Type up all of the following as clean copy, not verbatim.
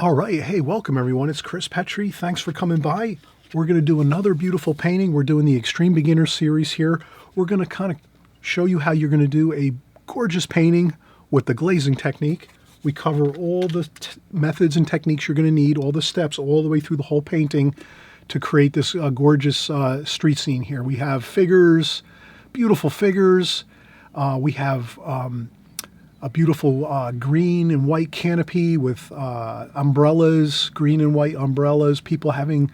All right, hey, welcome everyone. It's Chris Petri. Thanks for coming by. We're going to do another beautiful painting. We're doing the Extreme Beginner series here. We're going to kind of show you how you're going to do a gorgeous painting with the glazing technique. We cover all the methods and techniques you're going to need, all the steps, all the way through the whole painting to create this gorgeous street scene here. We have figures, beautiful figures. We have a beautiful green and white canopy with umbrellas, green and white umbrellas, people having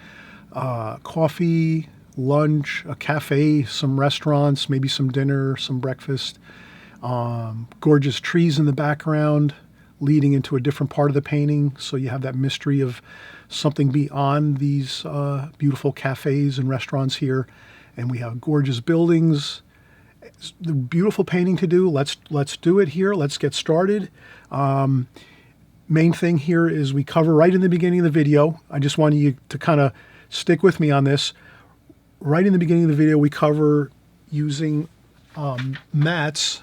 coffee, lunch, a cafe, some restaurants, maybe some dinner, some breakfast. Gorgeous trees in the background leading into a different part of the painting, so you have that mystery of something beyond these beautiful cafes and restaurants here. And we have gorgeous buildings. It's the beautiful painting to do. Let's do it here. Let's get started. Main thing here is we cover right in the beginning of the video. I just want you to kind of stick with me on this. Right in the beginning of the video, we cover using mats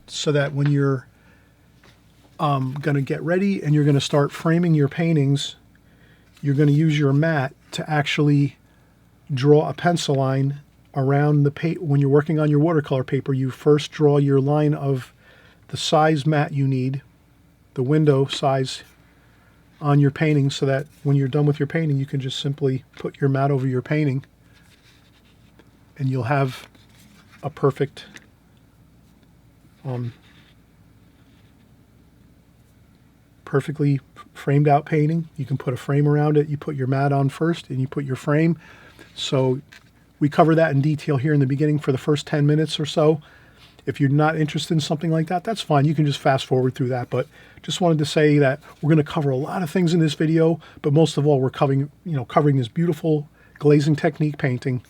so that when you're going to get ready and you're going to start framing your paintings, you're going to use your mat to actually draw a pencil line around the paper. When you're working on your watercolor paper, you first draw your line of the size mat you need, the window size on your painting, so that when you're done with your painting, you can just simply put your mat over your painting and you'll have a perfect perfectly framed out painting. You can put a frame around it. You put your mat on first and you put your frame. So we cover that in detail here in the beginning for the first 10 minutes or so. If you're not interested in something like that, that's fine. You can just fast forward through that. But just wanted to say that we're going to cover a lot of things in this video, but most of all, we're covering this beautiful glazing technique painting.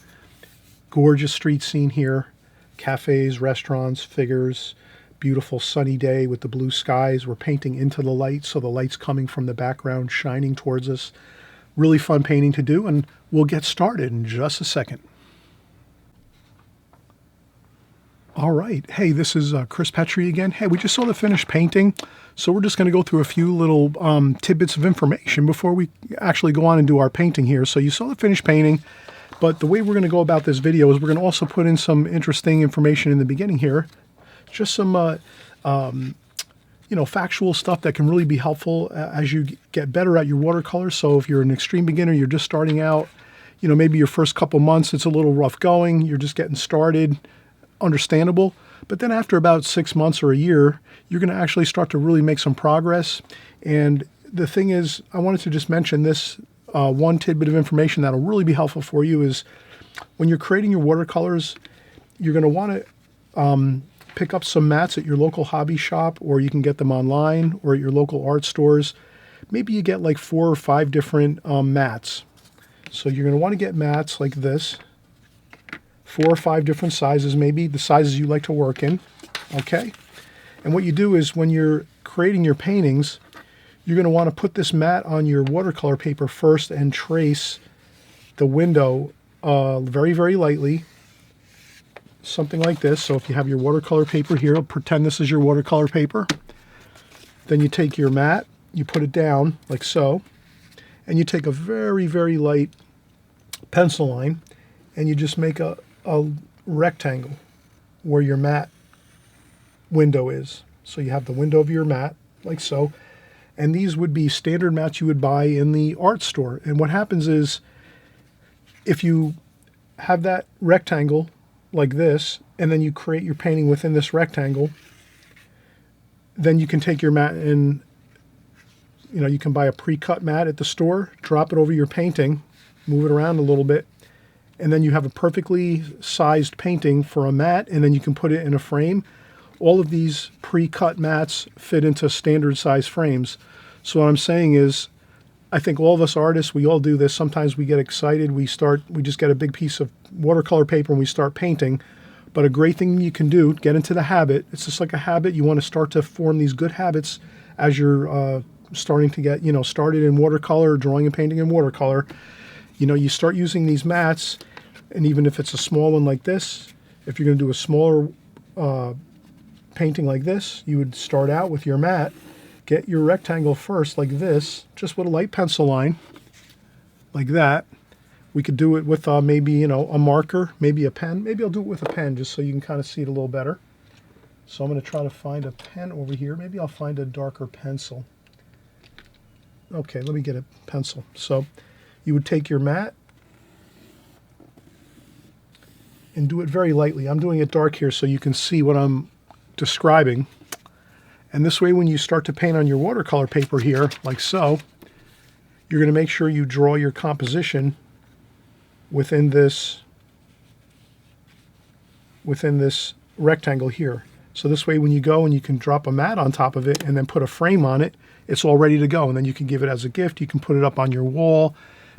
Gorgeous street scene here. Cafes, restaurants, figures, beautiful sunny day with the blue skies. We're painting into the light, so the light's coming from the background, shining towards us. Really fun painting to do, and we'll get started in just a second. All right. Hey, this is Chris Petri again. Hey, we just saw the finished painting, so we're just going to go through a few little tidbits of information before we actually go on and do our painting here. So you saw the finished painting, but the way we're going to go about this video is we're going to also put in some interesting information in the beginning here. Just some, factual stuff that can really be helpful as you get better at your watercolor. So if you're an extreme beginner, you're just starting out, maybe your first couple months, it's a little rough going. You're just getting started. Understandable. But then after about 6 months or a year, you're going to actually start to really make some progress. And the thing is, I wanted to just mention this one tidbit of information that'll really be helpful for you is when you're creating your watercolors, you're going to want to pick up some mats at your local hobby shop, or you can get them online or at your local art stores. Maybe you get like 4 or 5 different mats. So you're going to want to get mats like this. 4 or 5 different sizes, maybe the sizes you like to work in, okay? And what you do is when you're creating your paintings, you're going to want to put this mat on your watercolor paper first and trace the window very, very lightly, something like this. So if you have your watercolor paper here, pretend this is your watercolor paper. Then you take your mat, you put it down like so, and you take a very, very light pencil line, and you just make a rectangle where your mat window is. So you have the window of your mat like so, and these would be standard mats you would buy in the art store. And what happens is if you have that rectangle like this and then you create your painting within this rectangle, then you can take your mat and you can buy a pre-cut mat at the store, drop it over your painting, move it around a little bit, and then you have a perfectly sized painting for a mat, and then you can put it in a frame. All of these pre-cut mats fit into standard size frames. So what I'm saying is, I think all of us artists, we all do this. Sometimes we get excited. We just get a big piece of watercolor paper and we start painting. But a great thing you can do, get into the habit. It's just like a habit. You want to start to form these good habits as you're starting to get, started in watercolor, drawing and painting in watercolor. You start using these mats, and even if it's a small one like this, if you're going to do a smaller painting like this, you would start out with your mat, get your rectangle first like this, just with a light pencil line, like that. We could do it with maybe, you know, a marker, maybe a pen. Maybe I'll do it with a pen just so you can kind of see it a little better. So I'm going to try to find a pen over here. Maybe I'll find a darker pencil. Okay, let me get a pencil. So you would take your mat and do it very lightly. I'm doing it dark here so you can see what I'm describing. And this way, when you start to paint on your watercolor paper here, like so, you're going to make sure you draw your composition within this rectangle here. So this way, when you go and you can drop a mat on top of it and then put a frame on it, it's all ready to go. And then you can give it as a gift. You can put it up on your wall.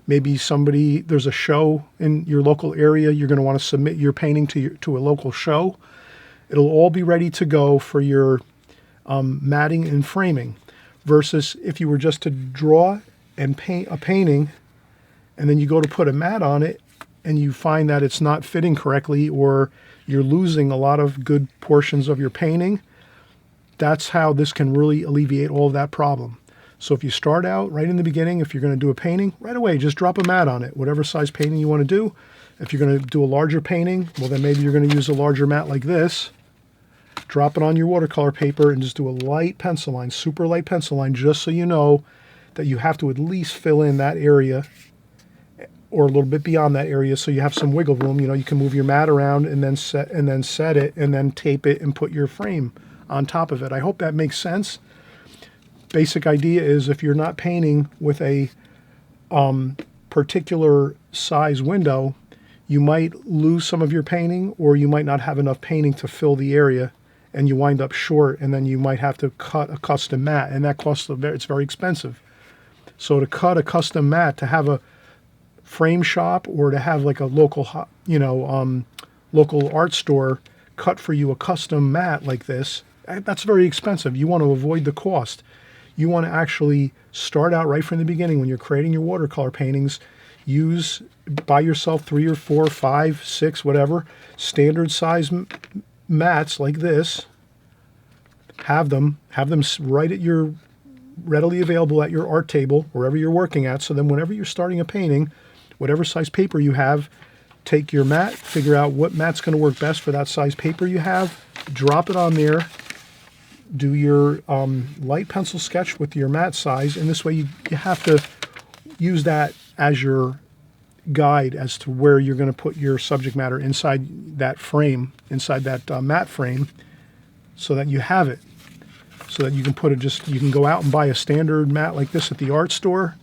Maybe there's a show in your local area. You're going to want to submit your painting to a local show. It'll all be ready to go for your matting and framing. Versus if you were just to draw and paint a painting, and then you go to put a mat on it, and you find that it's not fitting correctly, or you're losing a lot of good portions of your painting. That's how this can really alleviate all of that problem. So if you start out right in the beginning, if you're going to do a painting, right away, just drop a mat on it, whatever size painting you want to do. If you're going to do a larger painting, well, then maybe you're going to use a larger mat like this. Drop it on your watercolor paper and just do a light pencil line, super light pencil line, just so you know that you have to at least fill in that area or a little bit beyond that area, so you have some wiggle room. You know, you can move your mat around and then set it and then tape it and put your frame on top of it. I hope that makes sense. Basic idea is if you're not painting with a particular size window, you might lose some of your painting, or you might not have enough painting to fill the area, and you wind up short, and then you might have to cut a custom mat, and that it's very expensive. So to cut a custom mat, to have a frame shop or to have like a local, local art store cut for you a custom mat like this, that's very expensive. You want to avoid the cost. You want to actually start out right from the beginning when you're creating your watercolor paintings. Buy yourself 3 or 4, 5, 6, whatever, standard size mats like this. Have them right at your, readily available at your art table, wherever you're working at. So then whenever you're starting a painting, whatever size paper you have, take your mat, figure out what mat's going to work best for that size paper you have, drop it on there, do your light pencil sketch with your mat size, and this way you have to use that as your guide as to where you're going to put your subject matter inside that frame, inside that mat frame, so that you have it, so that you can put it you can go out and buy a standard mat like this at the art store,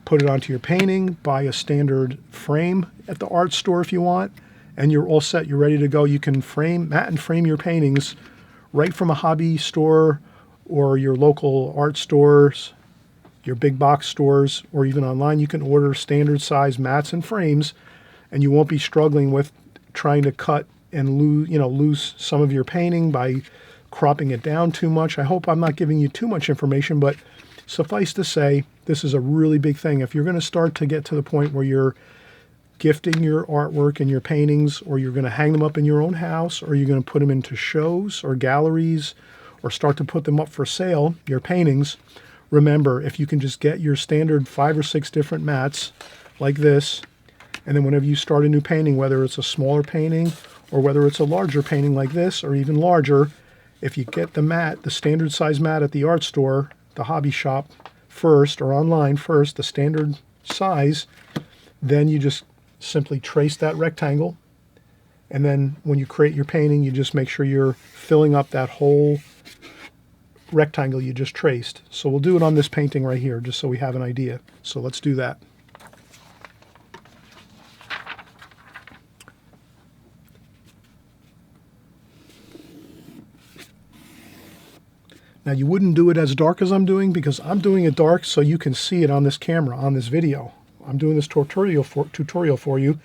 put it onto your painting, buy a standard frame at the art store if you want, and you're all set. You're ready to go. You can mat and frame your paintings right from a hobby store or your local art stores, your big box stores, or even online. You can order standard size mats and frames, and you won't be struggling with trying to cut and lose some of your painting by cropping it down too much. I hope I'm not giving you too much information, but suffice to say, this is a really big thing. If you're going to start to get to the point where you're gifting your artwork and your paintings, or you're going to hang them up in your own house, or you're going to put them into shows or galleries, or start to put them up for sale, your paintings, remember, if you can just get your standard 5 or 6 different mats like this, and then whenever you start a new painting, whether it's a smaller painting or whether it's a larger painting like this or even larger, if you get the standard size mat at the art store, the hobby shop first, or online first, the standard size, then you just simply trace that rectangle, and then when you create your painting, you just make sure you're filling up that whole rectangle you just traced. So we'll do it on this painting right here, just so we have an idea. So let's do that. Now you wouldn't do it as dark as I'm doing, because I'm doing it dark so you can see it on this camera, on this video. I'm doing this tutorial for you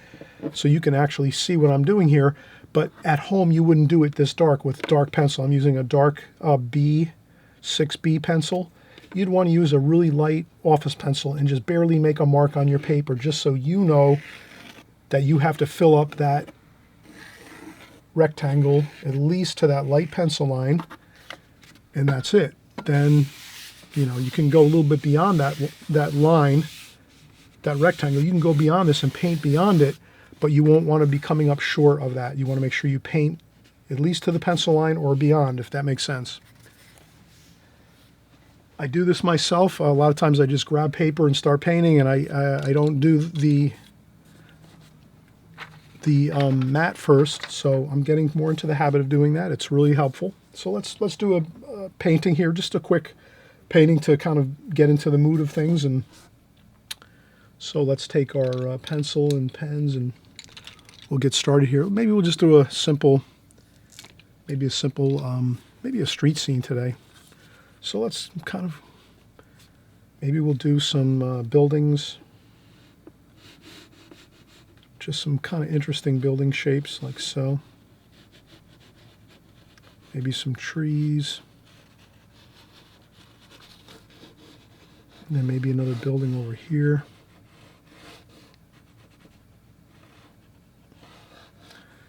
so you can actually see what I'm doing here. But at home you wouldn't do it this dark with dark pencil. I'm using a dark B, 6B pencil. You'd want to use a really light office pencil and just barely make a mark on your paper, just so you know that you have to fill up that rectangle at least to that light pencil line. And that's it. Then You know, you can go a little bit beyond that line, that rectangle. You can go beyond this and paint beyond it, but you won't want to be coming up short of that. You want to make sure you paint at least to the pencil line or beyond, if that makes sense. I do this myself. A lot of times I just grab paper and start painting, and I don't do the mat first, so I'm getting more into the habit of doing that. It's really helpful. So let's do a painting here, just a quick painting to kind of get into the mood of things. And so let's take our pencil and pens and we'll get started here. Maybe we'll just do a simple, maybe a street scene today. So let's kind of, maybe we'll do some buildings, just some kind of interesting building shapes like so. Maybe some trees. And then maybe another building over here.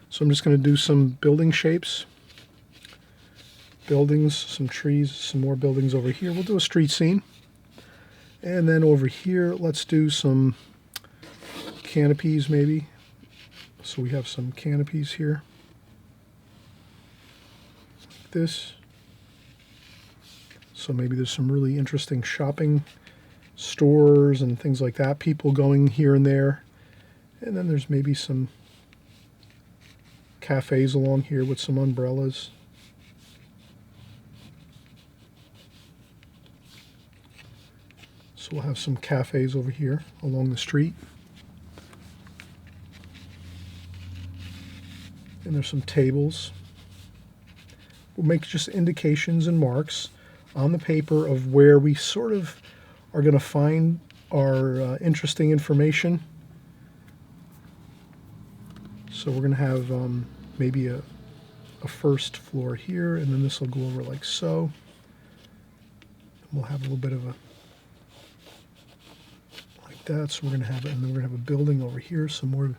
So I'm just going to do some building shapes. Buildings, some trees, some more buildings over here. We'll do a street scene. And then over here, let's do some canopies maybe. So we have some canopies here. Like this. So maybe there's some really interesting shopping stores and things like that. People going here and there. And then there's maybe some cafes along here with some umbrellas. So we'll have some cafes over here along the street. And there's some tables. We'll make just indications and marks on the paper of where we sort of are going to find our interesting information. So we're going to have maybe a first floor here, and then this will go over like so. We'll have a little bit of a like that. So we're going to have, and then we're going to have a building over here. Some more.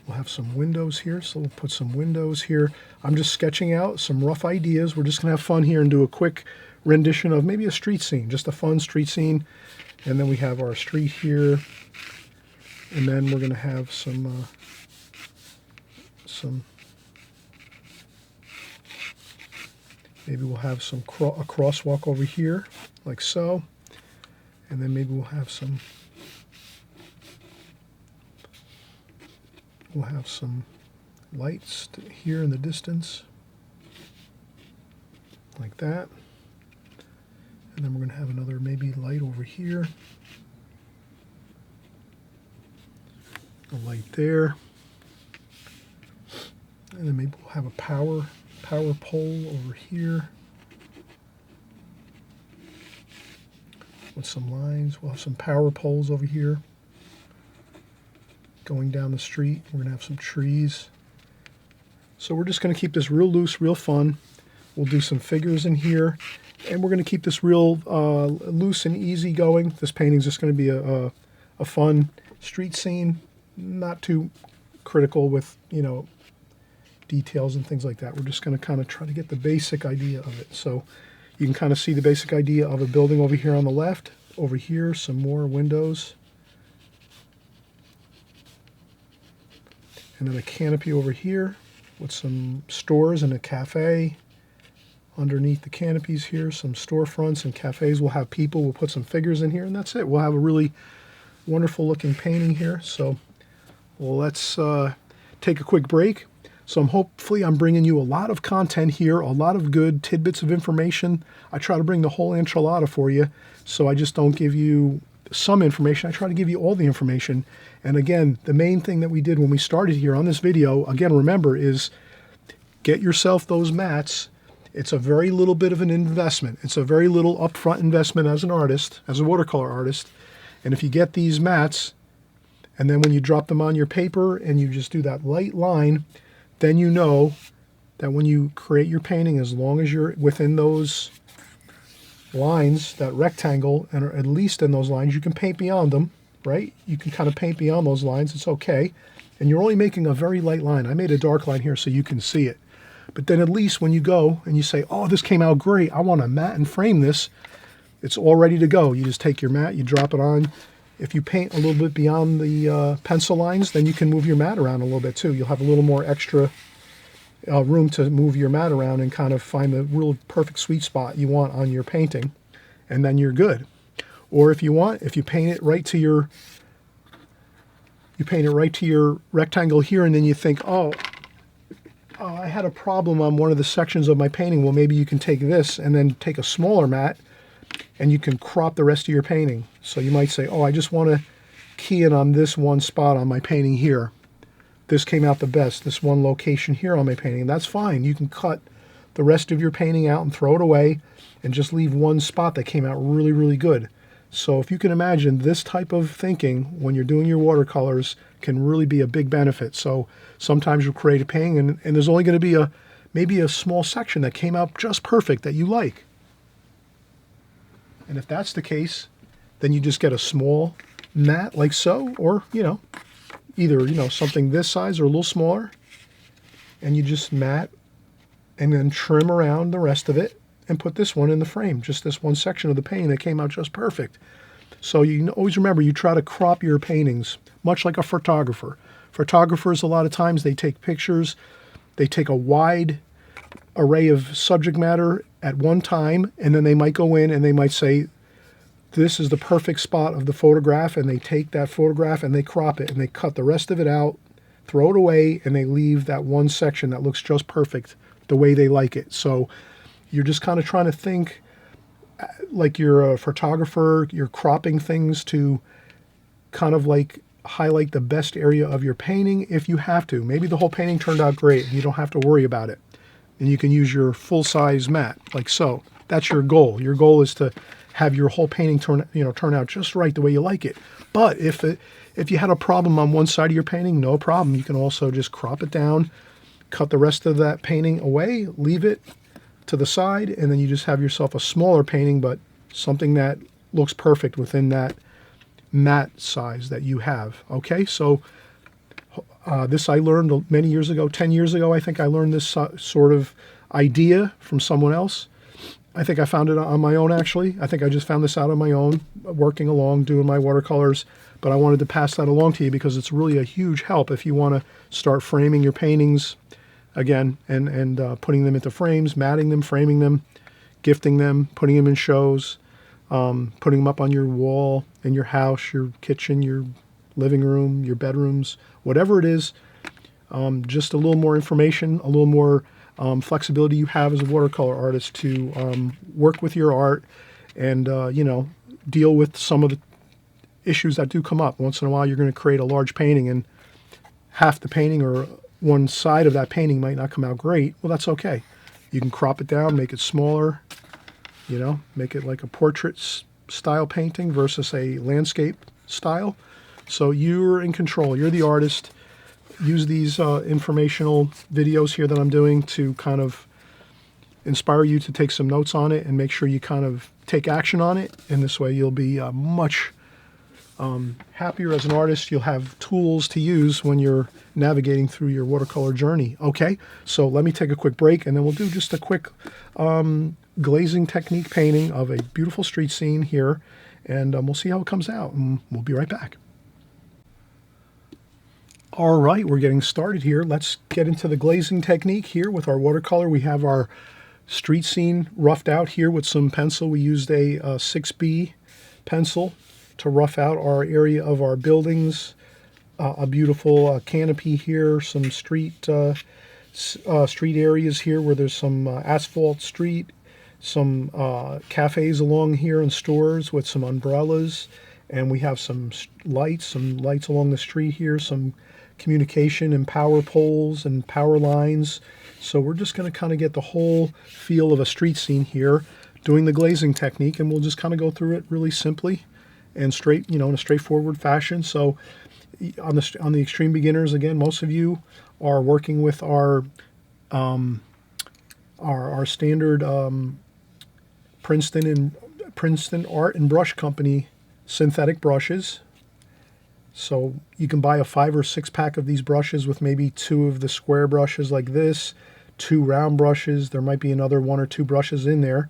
We'll have some windows here, so we'll put some windows here. I'm just sketching out some rough ideas. We're just going to have fun here and do a quick rendition of maybe a street scene, just a fun street scene. And then we have our street here, and then we're going to have some maybe we'll have some a crosswalk over here, like so. And then maybe we'll have some lights here in the distance, like that. And then we're going to have another maybe light over here, a light there, and then maybe we'll have a power pole over here with some lines. We'll have some power poles over here going down the street. We're going to have some trees. So we're just going to keep this real loose, real fun. We'll do some figures in here, and we're going to keep this real loose and easy going. This painting is just going to be a fun street scene, not too critical with, you know, details and things like that. We're just going to kind of try to get the basic idea of it. So you can kind of see the basic idea of a building over here on the left. Over here, some more windows. And then a canopy over here with some stores and a cafe. Underneath the canopies here, some storefronts and cafes. We'll have people. We'll put some figures in here, and that's it. We'll have a really wonderful looking painting here. So let's take a quick break. So hopefully I'm bringing you a lot of content here, a lot of good tidbits of information. I try to bring the whole enchilada for you, so I just don't give you some information. I try to give you all the information. And again, the main thing that we did when we started here on this video, again, remember, is get yourself those mats. It's a very little bit of an investment. It's a very little upfront investment as an artist, as a watercolor artist. And if you get these mats, and then when you drop them on your paper and you just do that light line, then you know that when you create your painting, as long as you're within those lines, that rectangle, and at least in those lines, you can paint beyond them, right? You can kind of paint beyond those lines. It's okay. And you're only making a very light line. I made a dark line here so you can see it. But then at least when you go and you say, oh, this came out great, I want to mat and frame this, it's all ready to go. You just take your mat, you drop it on. If you paint a little bit beyond the pencil lines, then you can move your mat around a little bit too. You'll have a little more extra room to move your mat around and kind of find the real perfect sweet spot you want on your painting, and then you're good. Or if you want, if you paint it right to your rectangle here, and then you think, oh, I had a problem on one of the sections of my painting. Well, maybe you can take this and then take a smaller mat and you can crop the rest of your painting. So you might say, oh, I just want to key in on this one spot on my painting here. This came out the best, this one location here on my painting. That's fine. You can cut the rest of your painting out and throw it away and just leave one spot that came out really, really good. So if you can imagine, this type of thinking when you're doing your watercolors can really be a big benefit. So sometimes you'll create a painting and there's only going to be maybe a small section that came out just perfect that you like. And if that's the case, then you just get a small mat like so, or, either, something this size or a little smaller, and you just mat and then trim around the rest of it and put this one in the frame, just this one section of the painting that came out just perfect. So you can always remember, you try to crop your paintings, much like a photographer. Photographers, a lot of times, they take pictures, they take a wide array of subject matter at one time, and then they might go in and they might say, this is the perfect spot of the photograph, and they take that photograph and they crop it and they cut the rest of it out, throw it away, and they leave that one section that looks just perfect the way they like it. So you're just kind of trying to think like you're a photographer. You're cropping things to kind of like highlight the best area of your painting if you have to. Maybe the whole painting turned out great and you don't have to worry about it. And you can use your full-size mat like so. That's your goal. Your goal is to have your whole painting turn out just right the way you like it. But if you had a problem on one side of your painting, no problem. You can also just crop it down, cut the rest of that painting away, leave it to the side, and then you just have yourself a smaller painting, but something that looks perfect within that mat size that you have. Okay, so this I learned many years ago, 10 years ago, I think I learned this sort of idea from someone else. I think I found it on my own, actually. I think I just found this out on my own, working along, doing my watercolors, but I wanted to pass that along to you because it's really a huge help if you want to start framing your paintings again, and putting them into frames, matting them, framing them, gifting them, putting them in shows, putting them up on your wall in your house, your kitchen, your living room, your bedrooms, whatever it is. Just a little more information, a little more flexibility you have as a watercolor artist to work with your art and, deal with some of the issues that do come up. Once in a while, you're going to create a large painting and half the painting or one side of that painting might not come out great. Well, that's okay. You can crop it down, make it smaller, make it like a portrait style painting versus a landscape style. So you're in control. You're the artist. Use these informational videos here that I'm doing to kind of inspire you to take some notes on it and make sure you kind of take action on it. And this way you'll be much happier as an artist. You'll have tools to use when you're navigating through your watercolor journey. Okay, so let me take a quick break and then we'll do just a quick glazing technique painting of a beautiful street scene here, and we'll see how it comes out, and we'll be right back. All right, we're getting started here. Let's get into the glazing technique here with our watercolor. We have our street scene roughed out here with some pencil. We used a 6B pencil to rough out our area of our buildings. A beautiful canopy here, some street areas here where there's some asphalt street, some cafes along here and stores with some umbrellas, and we have some lights along the street here, some communication and power poles and power lines. So we're just going to kind of get the whole feel of a street scene here doing the glazing technique, and we'll just kind of go through it really simply and straight, in a straightforward fashion. So on the extreme beginners, again, most of you are working with our standard Princeton Art and Brush Company synthetic brushes. So you can buy a 5 or 6 pack of these brushes with maybe 2 of the square brushes like this, 2 round brushes. There might be another 1 or 2 brushes in there.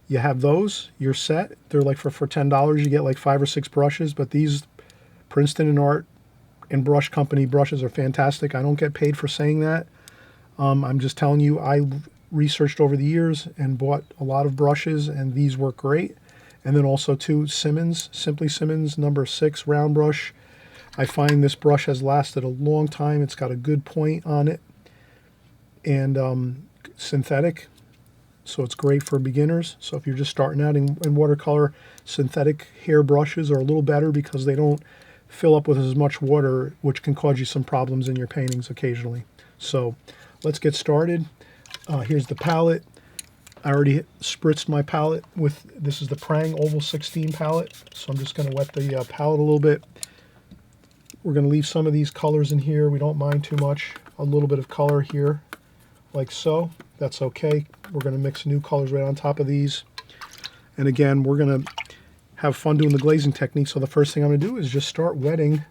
You have those, you're set. They're like for $10, you get like 5 or 6 brushes, but these Princeton and Art and Brush Company brushes are fantastic. I don't get paid for saying that. I'm just telling you, I researched over the years and bought a lot of brushes, and these work great. And then also too, Simmons, Simply Simmons number 6 round brush. I find this brush has lasted a long time. It's got a good point on it, and synthetic, so it's great for beginners. So if you're just starting out in watercolor, synthetic hair brushes are a little better because they don't fill up with as much water, which can cause you some problems in your paintings occasionally. So let's get started. Here's the palette. I already spritzed my palette with, this is the Prang Oval 16 palette, so I'm just going to wet the palette a little bit. We're going to leave some of these colors in here. We don't mind too much. A little bit of color here, like so. That's okay. We're going to mix new colors right on top of these. And again, we're going to have fun doing the glazing technique. So the first thing I'm going to do is just start wetting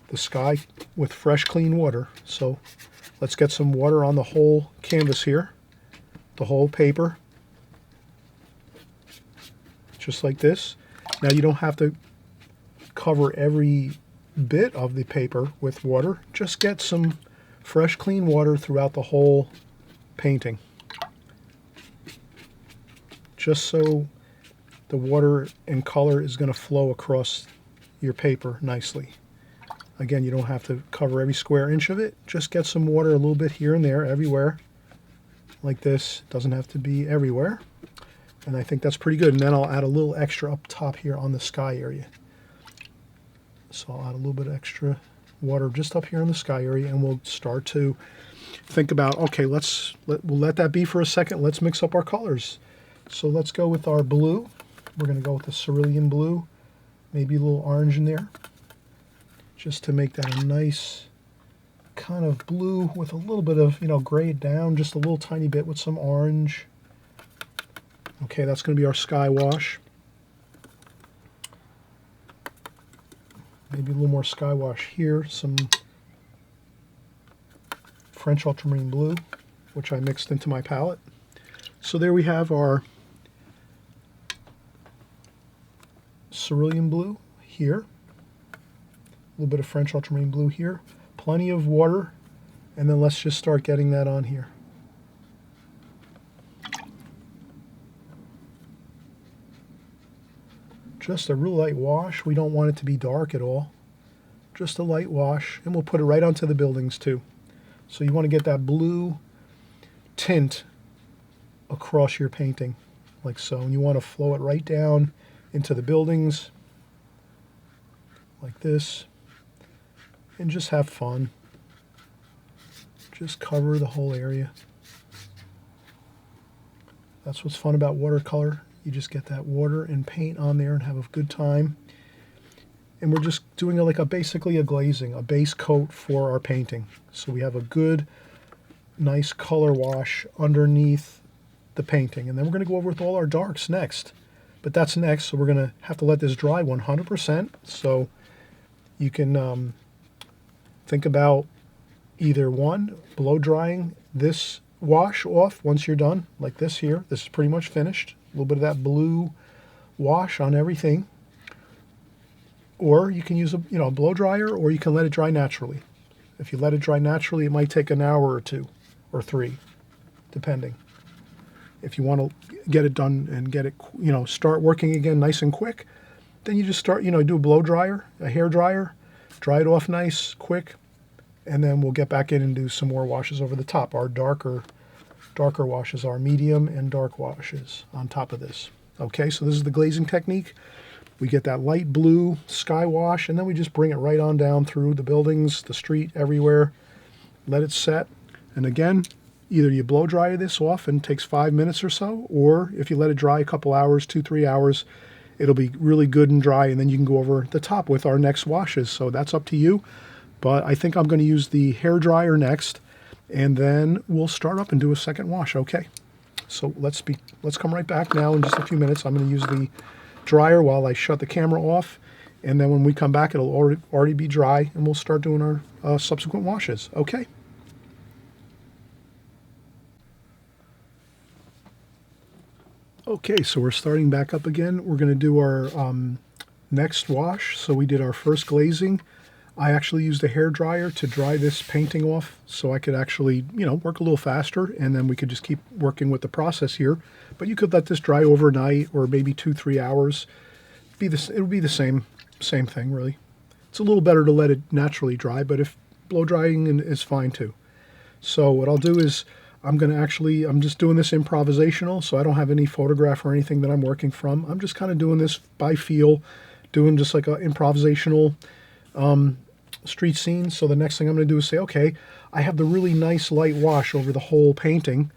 the sky with fresh, clean water. So let's get some water on the whole canvas here, the whole paper, just like this. Now you don't have to cover every bit of the paper with water. Just get some fresh, clean water throughout the whole painting, just so the water and color is going to flow across your paper nicely. Again, you don't have to cover every square inch of it. Just get some water a little bit here and there, everywhere, like this. It doesn't have to be everywhere. And I think that's pretty good. And then I'll add a little extra up top here on the sky area. So I'll add a little bit extra water just up here in the sky area, and we'll start to think about, okay, we'll let that be for a second. Let's mix up our colors. So let's go with our blue. We're going to go with the cerulean blue, maybe a little orange in there, just to make that a nice kind of blue with a little bit of, grayed down, just a little tiny bit with some orange. Okay, that's going to be our sky wash. Maybe a little more sky wash here, some French ultramarine blue, which I mixed into my palette. So there we have our cerulean blue here, a little bit of French ultramarine blue here, plenty of water, and then let's just start getting that on here. Just a real light wash. We don't want it to be dark at all. Just a light wash, and we'll put it right onto the buildings too. So you want to get that blue tint across your painting, like so. And you want to flow it right down into the buildings, like this. And just have fun. Just cover the whole area. That's what's fun about watercolor. You just get that water and paint on there and have a good time. And we're just doing basically a glazing, a base coat for our painting. So we have a good, nice color wash underneath the painting. And then we're going to go over with all our darks next. But that's next, so we're going to have to let this dry 100%. So you can think about either one, blow drying this wash off once you're done, like this here. This is pretty much finished. A little bit of that blue wash on everything. Or you can use a blow dryer, or you can let it dry naturally. If you let it dry naturally, it might take an hour or 2 or 3, depending. If you want to get it done and get it, start working again nice and quick, then you just start, do a blow dryer, a hair dryer, dry it off nice, quick, and then we'll get back in and do some more washes over the top. Our darker washes, our medium and dark washes on top of this. Okay, so this is the glazing technique. We get that light blue sky wash, and then we just bring it right on down through the buildings, the street, everywhere. Let it set. And again, either you blow dry this off and it takes 5 minutes or so, or if you let it dry a couple hours, 2-3 hours, it'll be really good and dry, and then you can go over the top with our next washes. So that's up to you. But I think I'm going to use the hair dryer next, and then we'll start up and do a second wash. Okay, so let's come right back now in just a few minutes. I'm going to use the dryer while I shut the camera off, and then when we come back, it'll already be dry, and we'll start doing our subsequent washes. Okay. Okay, so we're starting back up again. We're going to do our next wash. So we did our first glazing. I actually used a hair dryer to dry this painting off so I could actually, work a little faster, and then we could just keep working with the process here. But you could let this dry overnight or maybe 2-3 hours. It would be the same thing, really. It's a little better to let it naturally dry, but if blow drying is fine too. So what I'll do is I'm just doing this improvisational, so I don't have any photograph or anything that I'm working from. I'm just kind of doing this by feel, doing just like an improvisational street scene. So the next thing I'm going to do is say, okay, I have the really nice light wash over the whole painting.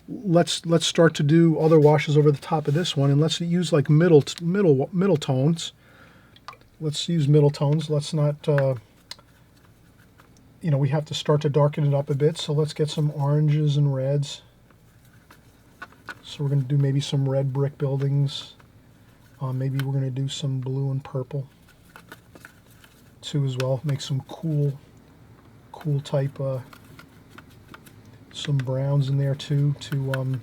Let's start to do other washes over the top of this one, and let's use like middle tones. Let's use middle tones. Let's not, we have to start to darken it up a bit. So let's get some oranges and reds. So we're going to do maybe some red brick buildings. Maybe we're going to do some blue and purple too as well. Make some cool type, some browns in there too to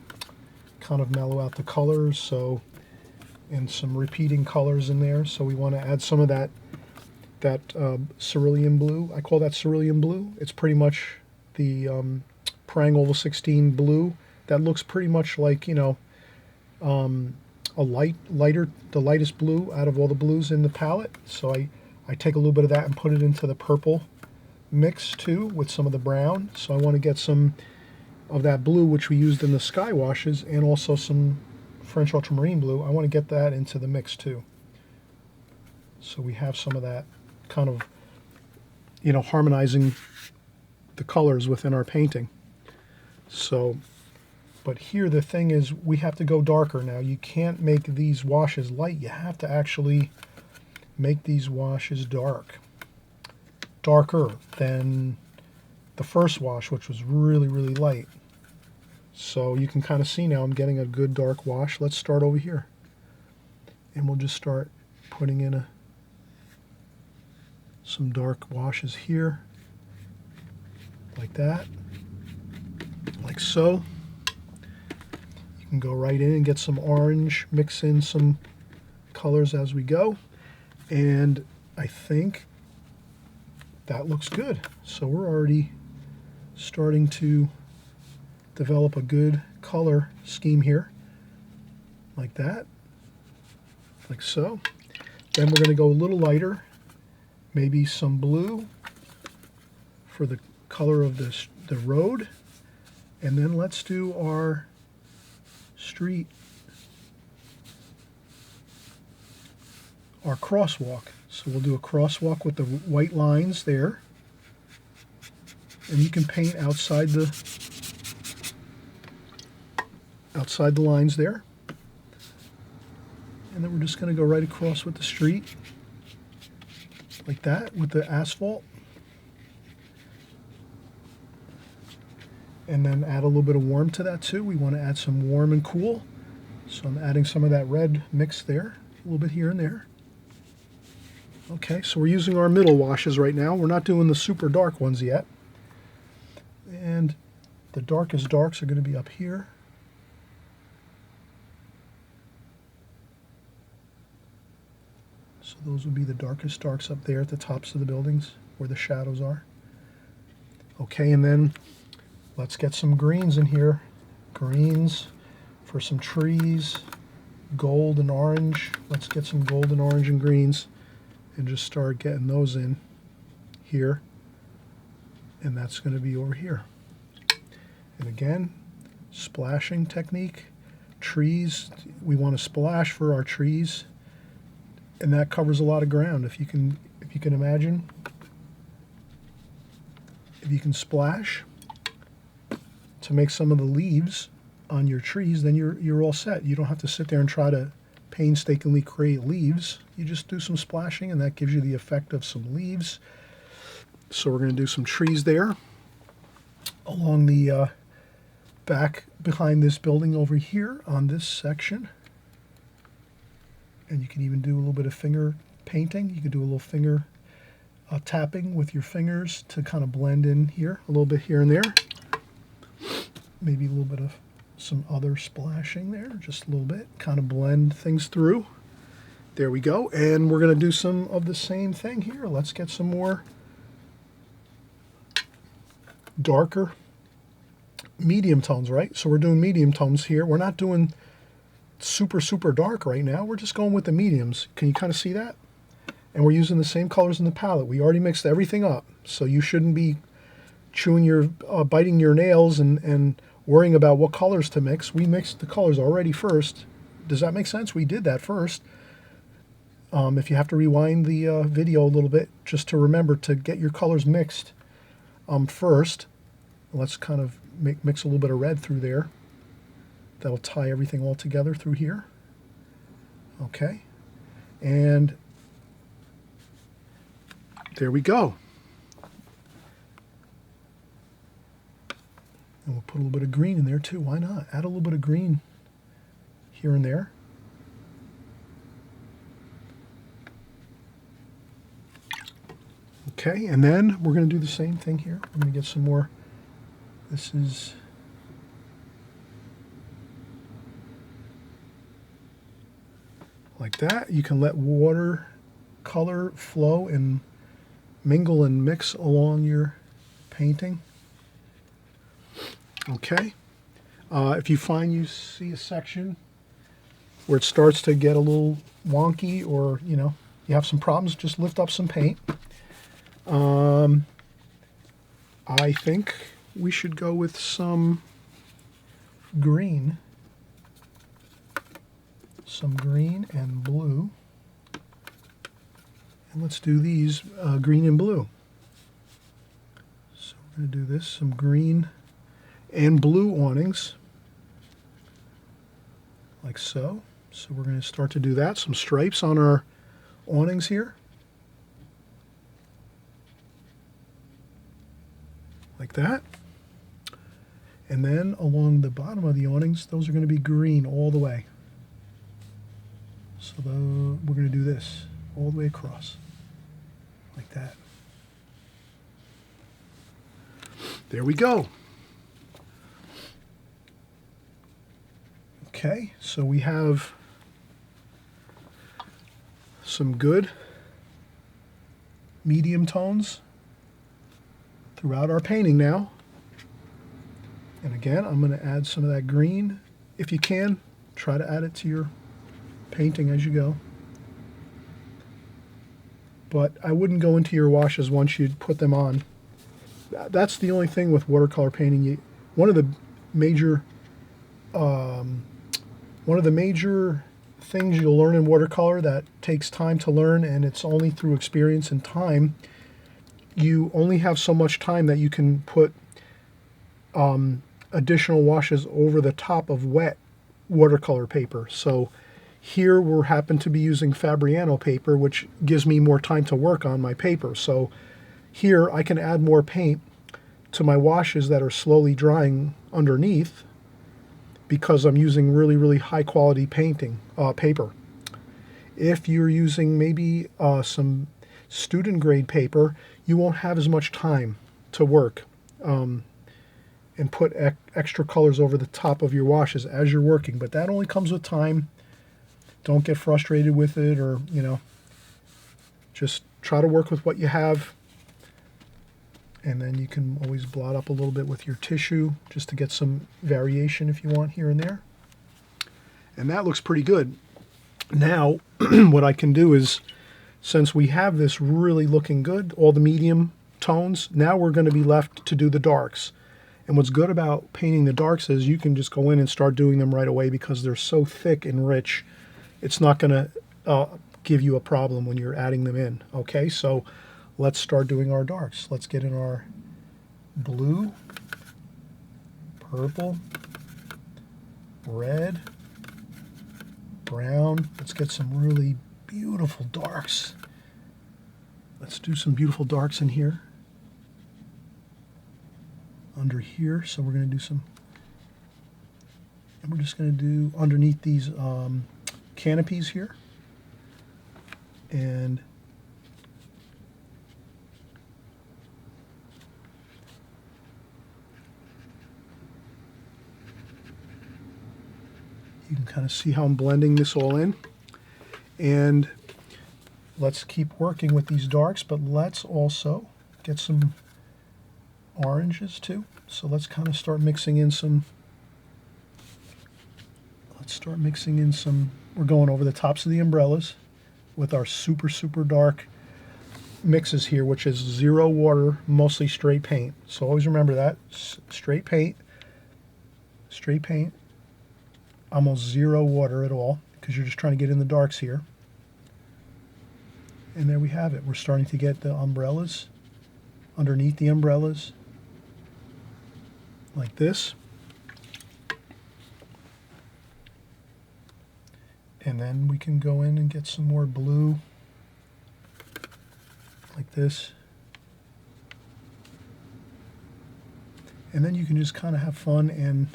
kind of mellow out the colors. So, and some repeating colors in there. So we want to add some of that cerulean blue. I call that cerulean blue. It's pretty much the Prang Oval 16 blue. That looks pretty much like, the lightest blue out of all the blues in the palette. So I take a little bit of that and put it into the purple mix too with some of the brown. So I want to get some of that blue which we used in the sky washes, and also some French ultramarine blue. I want to get that into the mix too. So we have some of that kind of, harmonizing the colors within our painting. So, but here the thing is, we have to go darker now. You can't make these washes light. You have to actually make these washes darker than the first wash, which was really, really light. So you can kind of see now I'm getting a good dark wash. Let's start over here. And we'll just start putting in some dark washes here. Like that. Like so. You can go right in and get some orange, mix in some colors as we go. And I think that looks good. So we're already starting to develop a good color scheme here, like that, like so. Then we're going to go a little lighter, maybe some blue for the color of the road, and then let's do our street, our crosswalk. So we'll do a crosswalk with the white lines there, and you can paint outside the lines there. And then we're just going to go right across with the street, like that, with the asphalt. And then add a little bit of warm to that too. We want to add some warm and cool. So I'm adding some of that red mix there, a little bit here and there. Okay, so we're using our middle washes right now. We're not doing the super dark ones yet. And the darkest darks are going to be up here. So those would be the darkest darks up there at the tops of the buildings where the shadows are. Okay, and then let's get some greens in here. Greens for some trees, gold and orange. Let's get some gold and orange and greens and just start getting those in here. And that's going to be over here. And again, splashing technique. Trees, we want to splash for our trees. And that covers a lot of ground. If you can imagine, if you can splash to make some of the leaves on your trees, then you're all set. You don't have to sit there and try to painstakingly create leaves. You just do some splashing, and that gives you the effect of some leaves. So we're going to do some trees there along the back behind this building over here on this section. And you can even do a little bit of finger painting. You could do a little finger tapping with your fingers to kind of blend in here, a little bit here and there. Maybe a little bit of some other splashing there, just a little bit, kind of blend things through. There we go. And we're going to do some of the same thing here. Let's get some more darker medium tones, right? So we're doing medium tones here. We're not doing super, super dark right now. We're just going with the mediums. Can you kind of see that? And we're using the same colors in the palette. We already mixed everything up, so you shouldn't be chewing your, biting your nails and worrying about what colors to mix. We mixed the colors already first. Does that make sense? We did that first. If you have to rewind the video a little bit, just to remember to get your colors mixed first. Let's kind of mix a little bit of red through there. That'll tie everything all together through here. Okay. And there we go. And we'll put a little bit of green in there too. Why not? Add a little bit of green here and there. Okay, and then we're going to do the same thing here. We're going to get some more. This is like that. You can let watercolor flow and mingle and mix along your painting. Okay. If you find you see a section where it starts to get a little wonky, or you have some problems, just lift up some paint. I think we should go with some green and blue, and let's do these green and blue. So we're going to do this, some green and blue awnings, like so. So we're going to start to do that, some stripes on our awnings here, like that. And then along the bottom of the awnings, those are going to be green all the way. So we're going to do this all the way across, like that. There we go. Okay, so we have some good medium tones throughout our painting now. And again, I'm going to add some of that green. If you can, try to add it to your painting as you go. But I wouldn't go into your washes once you put them on. That's the only thing with watercolor painting. One of the major things you'll learn in watercolor that takes time to learn, and it's only through experience and time. You only have so much time that you can put additional washes over the top of wet watercolor paper. So here we happen to be using Fabriano paper, which gives me more time to work on my paper. So here I can add more paint to my washes that are slowly drying underneath, because I'm using really, really high quality paper. If you're using maybe some student grade paper, you won't have as much time to work and put extra colors over the top of your washes as you're working. But that only comes with time. Don't get frustrated with it, or just try to work with what you have. And then you can always blot up a little bit with your tissue just to get some variation if you want here and there. And that looks pretty good. Now, what I can do is, since we have this really looking good, all the medium tones, now we're going to be left to do the darks. And what's good about painting the darks is you can just go in and start doing them right away, because they're so thick and rich. It's not going to give you a problem when you're adding them in. Okay, so let's start doing our darks. Let's get in our blue, purple, red, brown. Let's get some really beautiful darks. Let's do some beautiful darks in here. Under here, so we're going to do some, and we're just going to do underneath these canopies here. And You can kind of see how I'm blending this all in. And let's keep working with these darks, but let's also get some oranges too. So let's kind of start mixing in some, we're going over the tops of the umbrellas with our super, super dark mixes here, which is 0 water, mostly straight paint. So always remember that, straight paint, almost 0 water at all, because you're just trying to get in the darks here. And there we have it. We're starting to get the umbrellas, underneath the umbrellas, like this. And then we can go in and get some more blue, like this. And then you can just kind of have fun, and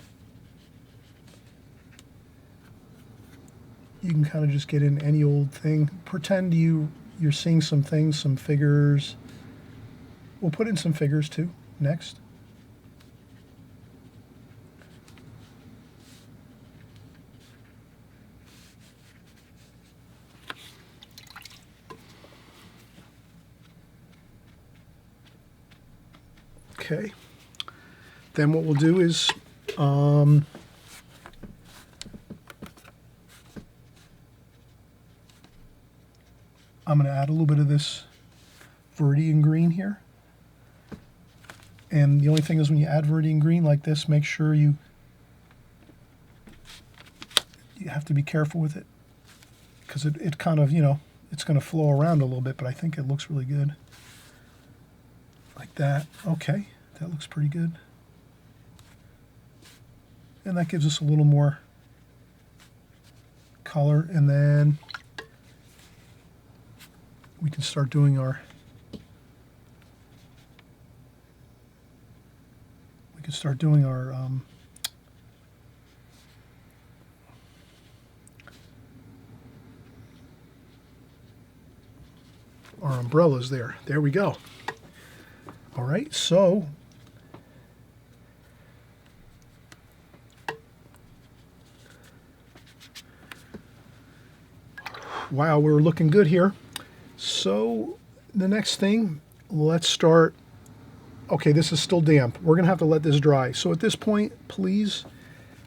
you can kind of just get in any old thing. Pretend you're seeing some things, some figures. We'll put in some figures too next. Okay. Then what we'll do is I'm going to add a little bit of this Viridian green here. And the only thing is, when you add Viridian green like this, make sure you have to be careful with it, because it kind of, it's going to flow around a little bit, but I think it looks really good. Like that. Okay, that looks pretty good. And that gives us a little more color, and then we can start doing our our umbrellas there. There we go. All right, so wow, we're looking good here. So the next thing, let's start. Okay, this is still damp. We're gonna have to let this dry. So at this point, please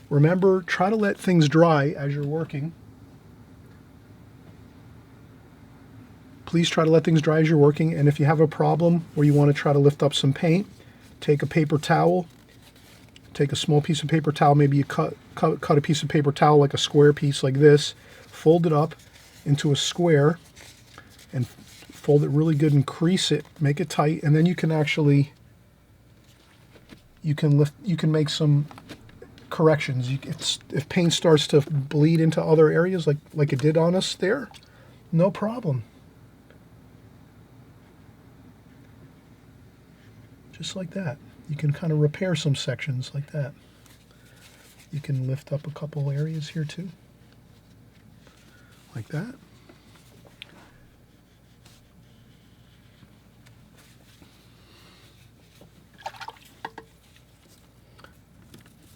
remember, try to let things dry as you're working. Please try to let things dry as you're working. And if you have a problem where you want to try to lift up some paint, take a paper towel, take a small piece of paper towel, maybe you cut a piece of paper towel, like a square piece like this, fold it up into a square, and fold it really good and crease it, make it tight, and then you can actually, you can make some corrections. If paint starts to bleed into other areas like it did on us there, no problem. Just like that. You can kind of repair some sections like that. You can lift up a couple areas here too, like that.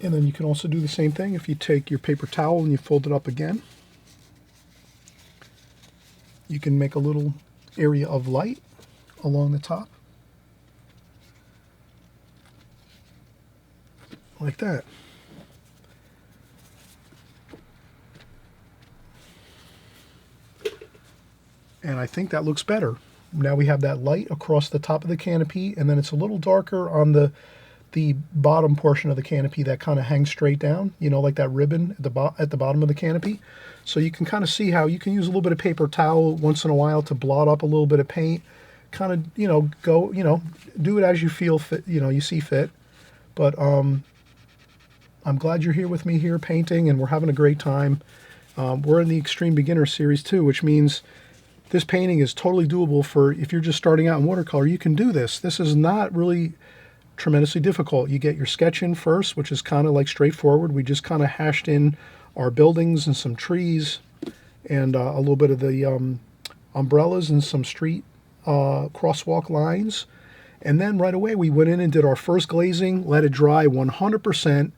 And then you can also do the same thing if you take your paper towel and you fold it up again. You can make a little area of light along the top, like that. And I think that looks better. Now we have that light across the top of the canopy, and then it's a little darker on the bottom portion of the canopy that kind of hangs straight down, like that ribbon at the bottom of the canopy. So you can kind of see how you can use a little bit of paper towel once in a while to blot up a little bit of paint, kind of, do it as you feel fit, you see fit. But I'm glad you're here with me here painting, and we're having a great time. We're in the Extreme Beginner series too, which means this painting is totally doable for if you're just starting out in watercolor. You can do this. This is not really tremendously difficult. You get your sketch in first, which is kind of like straightforward. We just kind of hashed in our buildings and some trees and a little bit of the umbrellas and some street crosswalk lines. And then right away we went in and did our first glazing, let it dry 100%.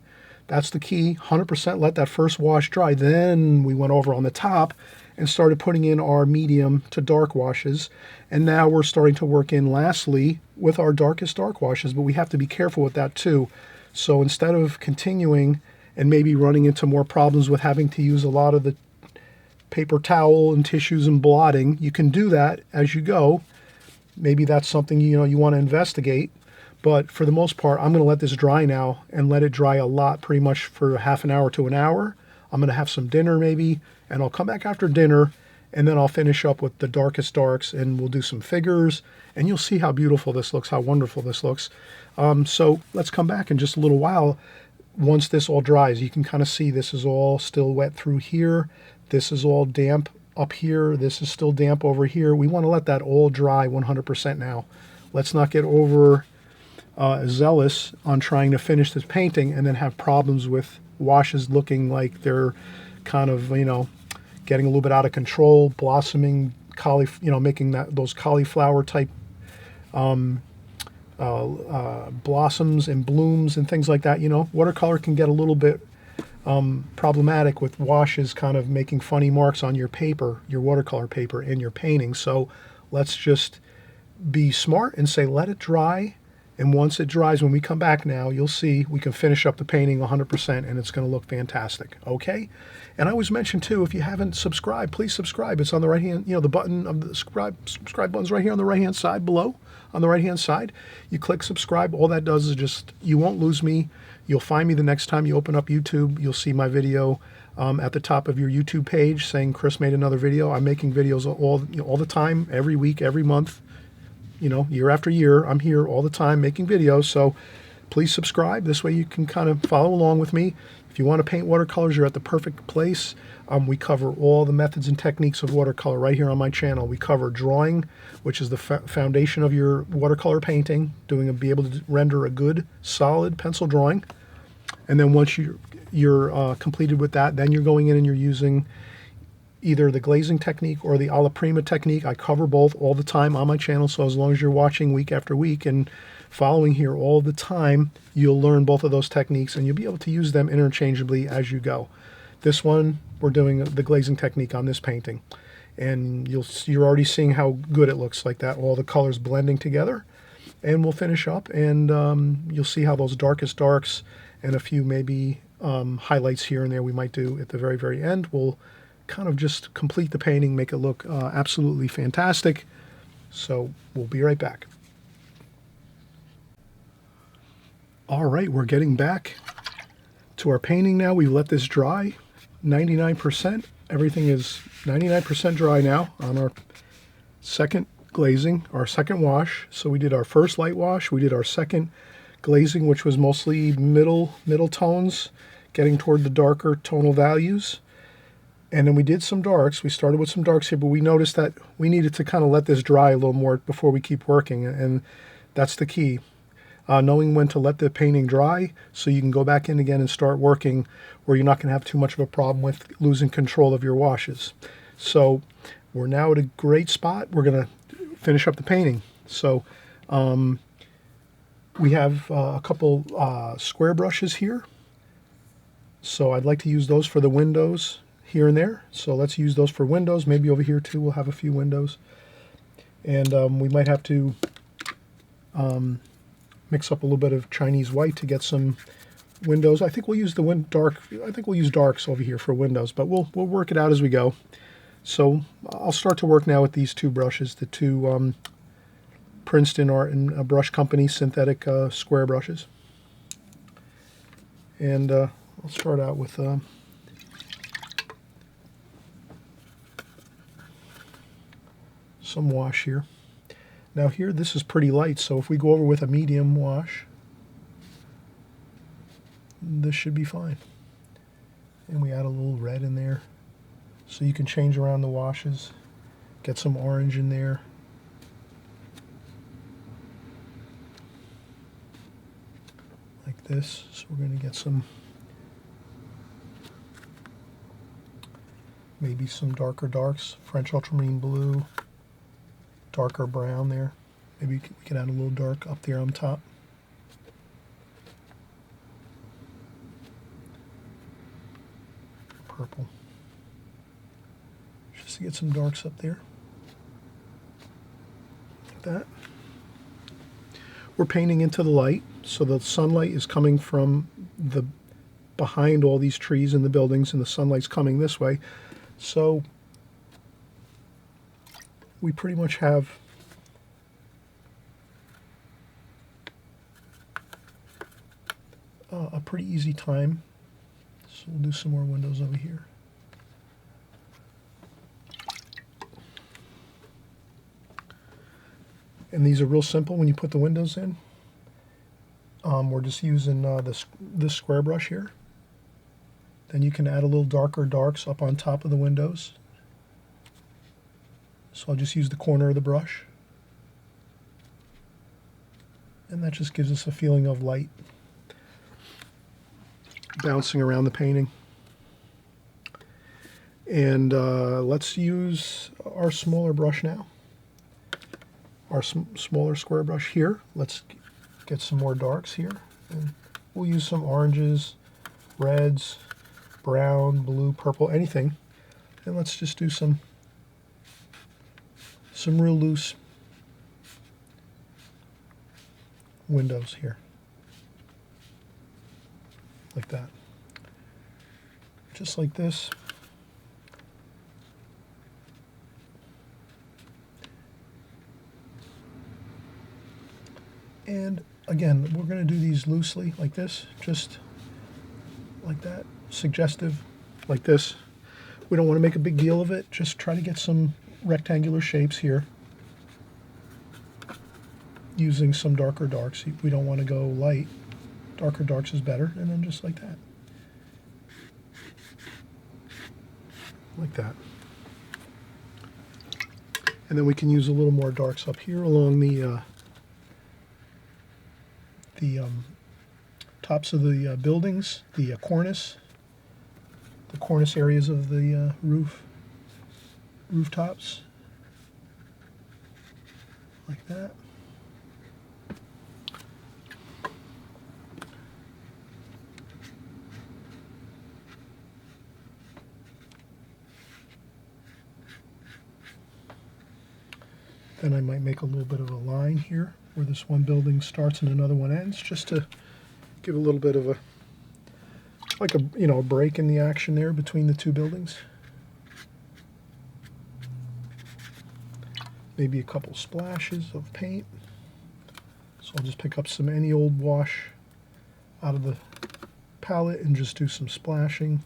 That's the key. 100% let that first wash dry. Then we went over on the top and started putting in our medium to dark washes. And now we're starting to work in lastly with our darkest dark washes, but we have to be careful with that too. So instead of continuing and maybe running into more problems with having to use a lot of the paper towel and tissues and blotting, you can do that as you go. Maybe that's something you want to investigate. But for the most part, I'm going to let this dry now and let it dry a lot, pretty much for half an hour to an hour. I'm going to have some dinner maybe, and I'll come back after dinner, and then I'll finish up with the darkest darks, and we'll do some figures, and you'll see how beautiful this looks, how wonderful this looks. So let's come back in just a little while. Once this all dries, you can kind of see this is all still wet through here. This is all damp up here. This is still damp over here. We want to let that all dry 100% now. Let's not get over zealous on trying to finish this painting and then have problems with washes looking like they're kind of, getting a little bit out of control, blossoming, making those cauliflower type blossoms and blooms and things like that. Watercolor can get a little bit problematic with washes kind of making funny marks on your paper, your watercolor paper in your painting. So let's just be smart and say let it dry. And once it dries, when we come back now, you'll see we can finish up the painting 100% and it's going to look fantastic, okay? And I always mention too, if you haven't subscribed, please subscribe. It's on the right hand, the button of the subscribe button's right here on the right hand side below, on the right hand side. You click subscribe. All that does is just, you won't lose me. You'll find me the next time you open up YouTube. You'll see my video at the top of your YouTube page saying Chris made another video. I'm making videos all the time, every week, every month. Year after year, I'm here all the time making videos, so please subscribe. This way you can kind of follow along with me. If you want to paint watercolors, you're at the perfect place. We cover all the methods and techniques of watercolor right here on my channel. We cover drawing, which is the foundation of your watercolor painting, be able to render a good, solid pencil drawing. And then once you're completed with that, then you're going in and you're using either the glazing technique or the alla prima technique. I cover both all the time on my channel, so as long as you're watching week after week and following here all the time, you'll learn both of those techniques and you'll be able to use them interchangeably as you go. This one, we're doing the glazing technique on this painting, and you're already seeing how good it looks like that, all the colors blending together. And we'll finish up, and you'll see how those darkest darks and a few maybe highlights here and there we might do at the very, very end will kind of just complete the painting, make it look absolutely fantastic. So we'll be right back. All right, we're getting back to our painting now. We've let this dry 99%. Everything is 99% dry now on our second glazing, our second wash. So we did our first light wash, we did our second glazing, which was mostly middle tones, getting toward the darker tonal values. And then we did some darks. We started with some darks here, but we noticed that we needed to kind of let this dry a little more before we keep working. And that's the key. Knowing when to let the painting dry so you can go back in again and start working where you're not going to have too much of a problem with losing control of your washes. So we're now at a great spot. We're going to finish up the painting. So we have a couple square brushes here. So I'd like to use those for the windows here and there. So let's use those for windows. Maybe over here too we'll have a few windows. And we might have to mix up a little bit of Chinese white to get some windows. I think we'll use we'll use darks over here for windows, but we'll work it out as we go. So I'll start to work now with these two brushes, the two Princeton Art and Brush Company synthetic square brushes. And I'll start out with some wash here. Now here, this is pretty light, so if we go over with a medium wash, this should be fine. And we add a little red in there, so you can change around the washes, get some orange in there. Like this, so we're going to get some, maybe some darker darks, French ultramarine blue, darker brown there. Maybe we can add a little dark up there on top. purple. Just to get some darks up there. Like that. We're painting into the light, so the sunlight is coming from the behind all these trees and the buildings, and the sunlight's coming this way. So we pretty much have a pretty easy time. So we'll do some more windows over here. And these are real simple when you put the windows in. We're just using this square brush here. Then you can add a little darker darks up on top of the windows. So I'll just use the corner of the brush. And that just gives us a feeling of light bouncing around the painting. And let's use our smaller brush now. Our smaller square brush here. Let's get some more darks here. And we'll use some oranges, reds, brown, blue, purple, anything. And let's just do some real loose windows here. Like that. Just like this. And again, we're going to do these loosely like this, just like that, suggestive like this. We don't want to make a big deal of it, just try to get some rectangular shapes here using some darker darks. We don't want to go light. Darker darks is better, and then just like that. Like that. And then we can use a little more darks up here along the tops of the buildings, the cornice areas of the rooftops, like that. Then I might make a little bit of a line here where this one building starts and another one ends, just to give a little bit of a, like a, you know, a break in the action there between the two buildings. Maybe a couple splashes of paint. So I'll just pick up some any old wash out of the palette and just do some splashing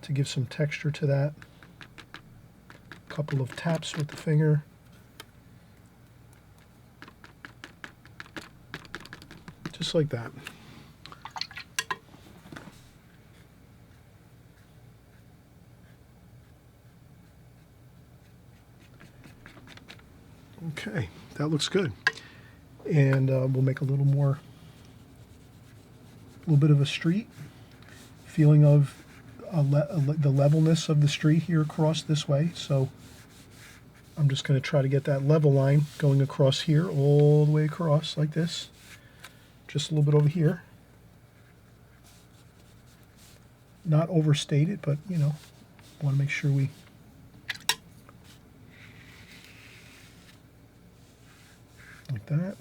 to give some texture to that. A couple of taps with the finger. Just like that. Okay, that looks good. And we'll make a little bit of a street, feeling of the levelness of the street here across this way. So I'm just going to try to get that level line going across here, all the way across like this. Just a little bit over here. Not overstate it, but you know, want to make sure we like that.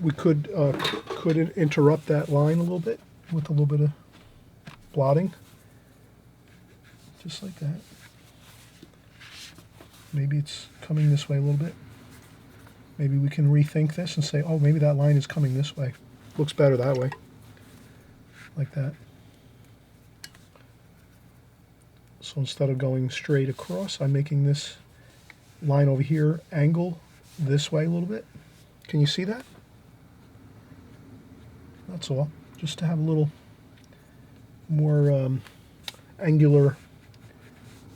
We could interrupt that line a little bit with a little bit of blotting, just like that. Maybe it's coming this way a little bit. Maybe we can rethink this and say, oh, maybe that line is coming this way. Looks better that way. Like that. So instead of going straight across, I'm making this line over here angle this way a little bit. Can you see that? That's all. Just to have a little more angular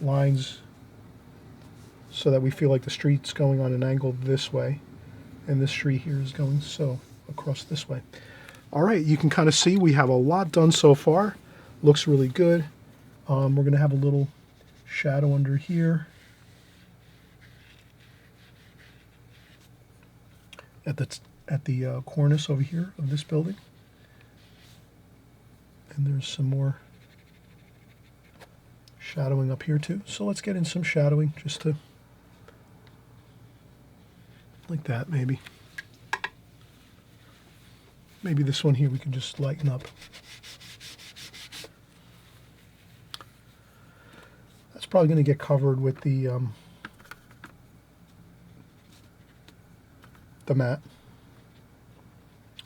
lines so that we feel like the street's going on an angle this way. And this street here is going so across this way. All right, you can kind of see we have a lot done so far. Looks really good. We're going to have a little shadow under here. At the cornice over here of this building. And there's some more shadowing up here too. So let's get in some shadowing just to, like that maybe. Maybe this one here we can just lighten up. That's probably going to get covered with the matte.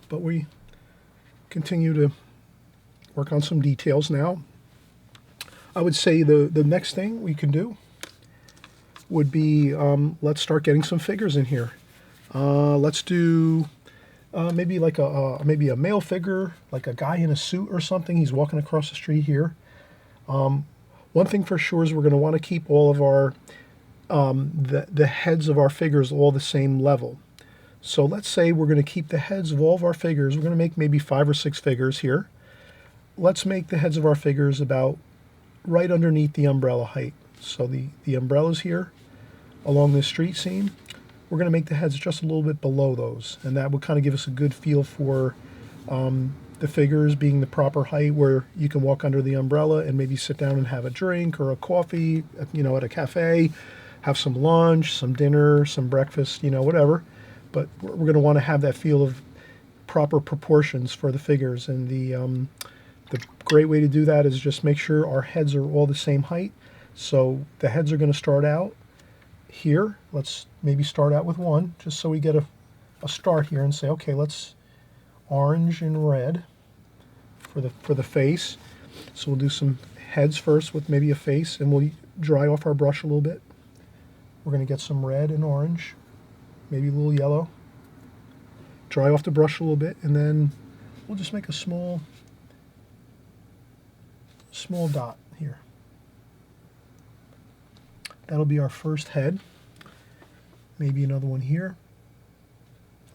But we continue to work on some details now. I would say the next thing we can do would be let's start getting some figures in here. Let's do maybe like maybe a male figure, like a guy in a suit or something. He's walking across the street here. One thing for sure is we're going to want to keep all of our the heads of our figures all the same level. So let's say we're going to keep the heads of all of our figures. We're going to make maybe 5 or 6 figures here. Let's make the heads of our figures about right underneath the umbrella height. So the umbrellas here along this street scene, we're going to make the heads just a little bit below those. And that would kind of give us a good feel for the figures being the proper height where you can walk under the umbrella and maybe sit down and have a drink or a coffee, you know, at a cafe, have some lunch, some dinner, some breakfast, you know, whatever. But we're going to want to have that feel of proper proportions for the figures. And the great way to do that is just make sure our heads are all the same height. So the heads are going to start out here. Let's maybe start out with one, just so we get a start here and say, okay, let's orange and red for the face. So we'll do some heads first with maybe a face, and we'll dry off our brush a little bit. We're going to get some red and orange, maybe a little yellow. Dry off the brush a little bit, and then we'll just make a small dot here. That'll be our first head. Maybe another one here,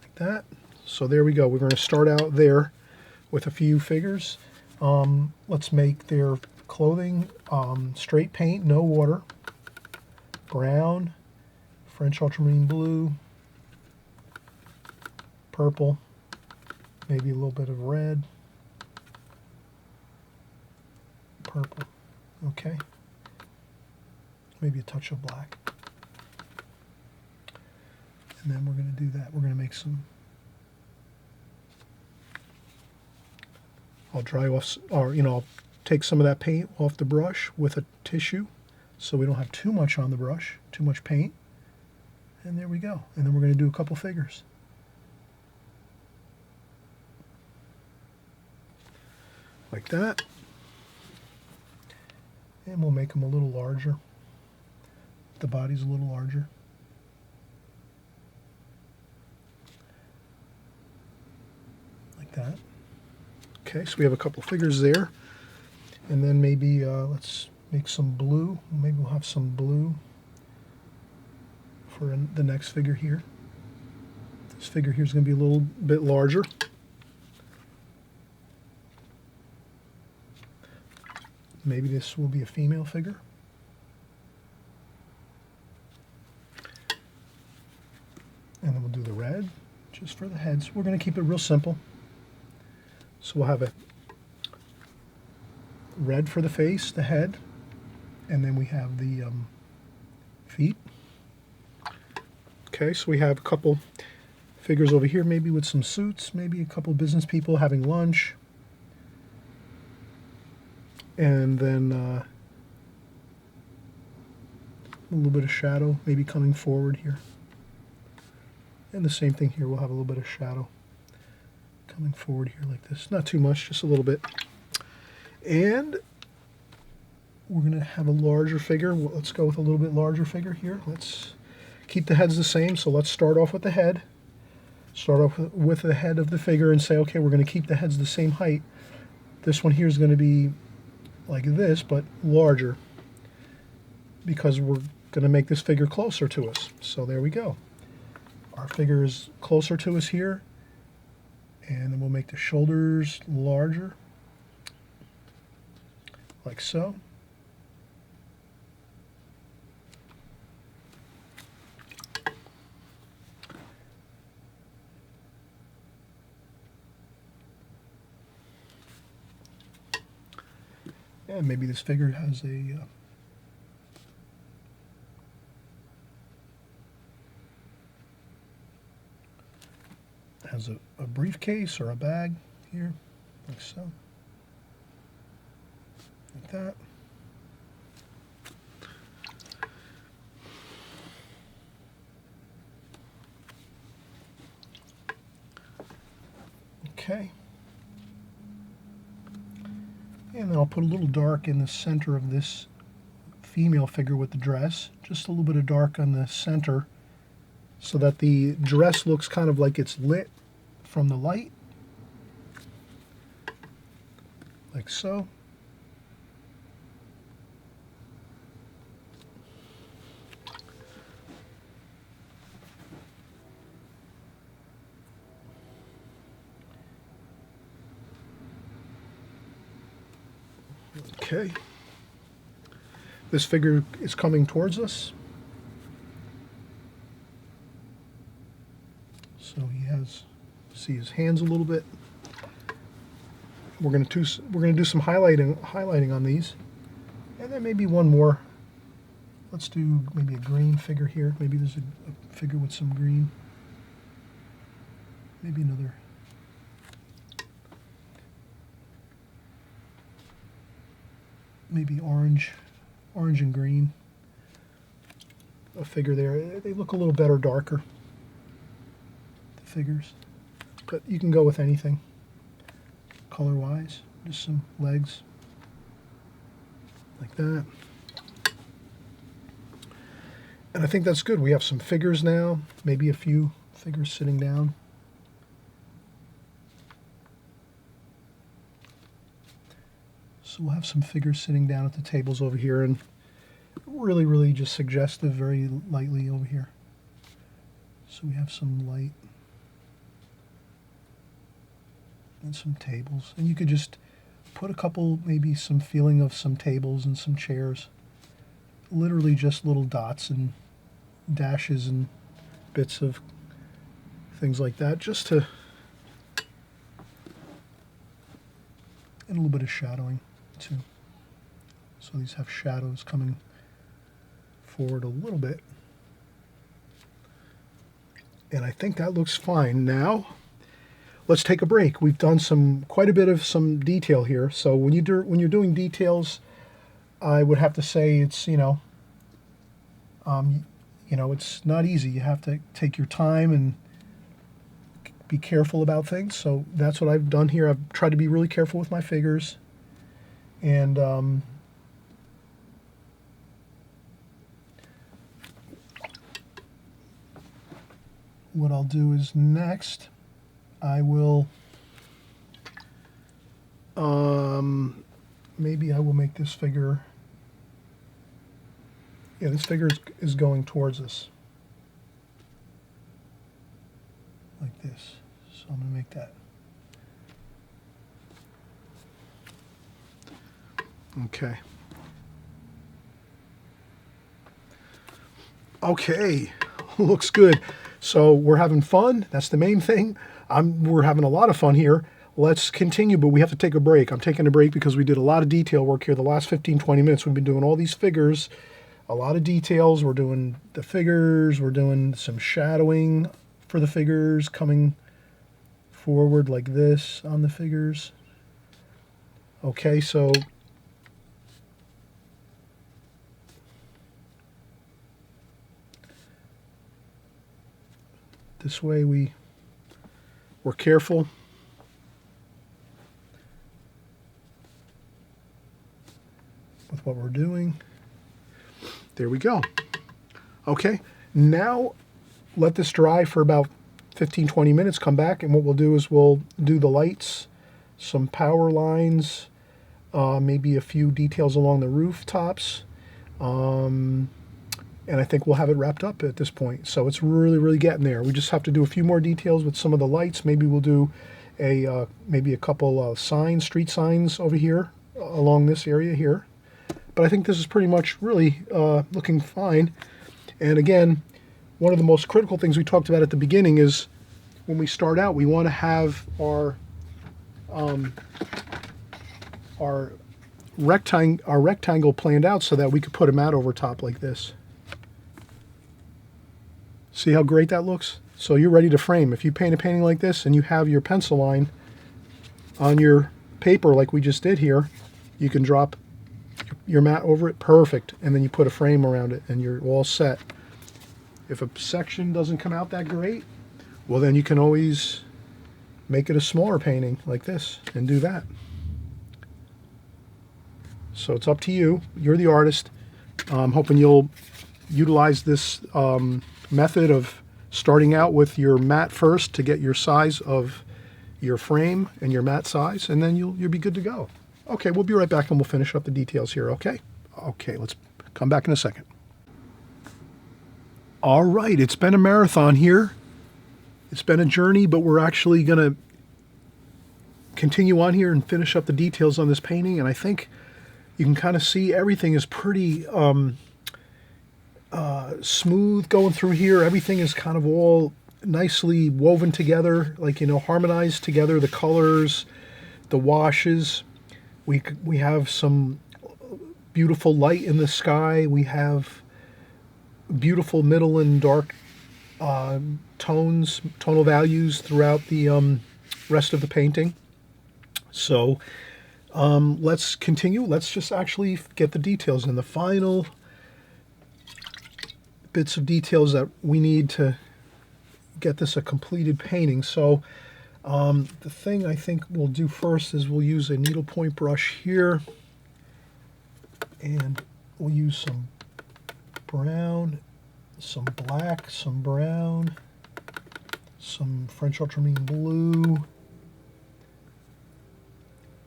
like that. So there we go. We're going to start out there with a few figures. Let's make their clothing straight paint, no water. Brown, French ultramarine blue, purple, maybe a little bit of red, purple, okay. Maybe a touch of black. And then we're going to do that. We're going to make some, I'll dry off, or, you know, I'll take some of that paint off the brush with a tissue so we don't have too much on the brush, too much paint. And there we go. And then we're going to do a couple figures. Like that. And we'll make them a little larger. The body's a little larger. Like that. Okay, so we have a couple figures there. And then maybe let's make some blue. Maybe we'll have some blue for the next figure here. This figure here is going to be a little bit larger. Maybe this will be a female figure. And then we'll do the red just for the heads. We're going to keep it real simple. So we'll have a red for the face, the head, and then we have the feet. Okay, so we have a couple figures over here, maybe with some suits, maybe a couple business people having lunch. And then a little bit of shadow maybe coming forward here. And the same thing here, we'll have a little bit of shadow coming forward here like this. Not too much, just a little bit. And we're going to have a larger figure. Let's go with a little bit larger figure here. Let's keep the heads the same. So let's start off with the head. Start off with the head of the figure and say, okay, we're going to keep the heads the same height. This one here is going to be like this, but larger, because we're going to make this figure closer to us. So there we go. Our figure is closer to us here, and then we'll make the shoulders larger, like so. And maybe this figure has a briefcase or a bag here, like so, like that. Okay. And then I'll put a little dark in the center of this female figure with the dress. Just a little bit of dark on the center so that the dress looks kind of like it's lit from the light. Like so. Okay. This figure is coming towards us. So he has, see his hands a little bit. We're going to do some highlighting on these. And then maybe one more. Let's do maybe a green figure here. Maybe there's a figure with some green. Maybe another. Maybe orange and green. A figure there. They look a little better darker, the figures. But you can go with anything, color-wise. Just some legs, like that. And I think that's good. We have some figures now, maybe a few figures sitting down. So we'll have some figures sitting down at the tables over here, and really just suggestive, very lightly over here. So we have some light and some tables. And you could just put a couple, maybe some feeling of some tables and some chairs. Literally just little dots and dashes and bits of things like that, just to, and a little bit of shadowing too. So these have shadows coming forward a little bit. And I think that looks fine. Now, let's take a break. We've done quite a bit of some detail here. So when you're doing details, I would have to say it's, it's not easy. You have to take your time and be careful about things. So that's what I've done here. I've tried to be really careful with my figures. And what I'll do is next, I will, maybe I will make this figure, yeah, this figure is going towards us, like this. So I'm going to make that. Okay. Okay, looks good. So we're having fun. That's the main thing. We're having a lot of fun here. Let's continue, but we have to take a break. I'm taking a break because we did a lot of detail work here. The last 15, 20 minutes, we've been doing all these figures, a lot of details. We're doing the figures. We're doing some shadowing for the figures, coming forward like this on the figures. Okay, so this way we're careful. With what we're doing. There we go. Okay, now let this dry for about 15, 20 minutes, come back, and what we'll do is we'll do the lights, some power lines, maybe a few details along the rooftops, and I think we'll have it wrapped up at this point. So it's really getting there. We just have to do a few more details with some of the lights. Maybe we'll do maybe a couple signs, street signs over here along this area here. But I think this is pretty much really looking fine. And again, one of the most critical things we talked about at the beginning is when we start out, we want to have our rectangle planned out so that we could put a mat over top like this. See how great that looks? So you're ready to frame. If you paint a painting like this and you have your pencil line on your paper like we just did here, you can drop your mat over it, perfect, and then you put a frame around it and you're all set. If a section doesn't come out that great, well then you can always make it a smaller painting like this and do that. So it's up to you. You're the artist. I'm hoping you'll utilize this method of starting out with your mat first to get your size of your frame and your mat size, and then you'll be good to go. Okay, we'll be right back and we'll finish up the details here, okay? Okay, let's come back in a second. All right, it's been a marathon here. It's been a journey, but we're actually going to continue on here and finish up the details on this painting, and I think you can kind of see everything is pretty smooth going through here. Everything is kind of all nicely woven together, like, you know, harmonized together. The colors, the washes. We have some beautiful light in the sky. We have beautiful middle and dark tonal values throughout the rest of the painting. So let's continue. Let's just actually get the details in, the final bits of details that we need to get this a completed painting. So the thing I think we'll do first is we'll use a needlepoint brush here, and we'll use some brown, some black, some brown, some French ultramarine blue.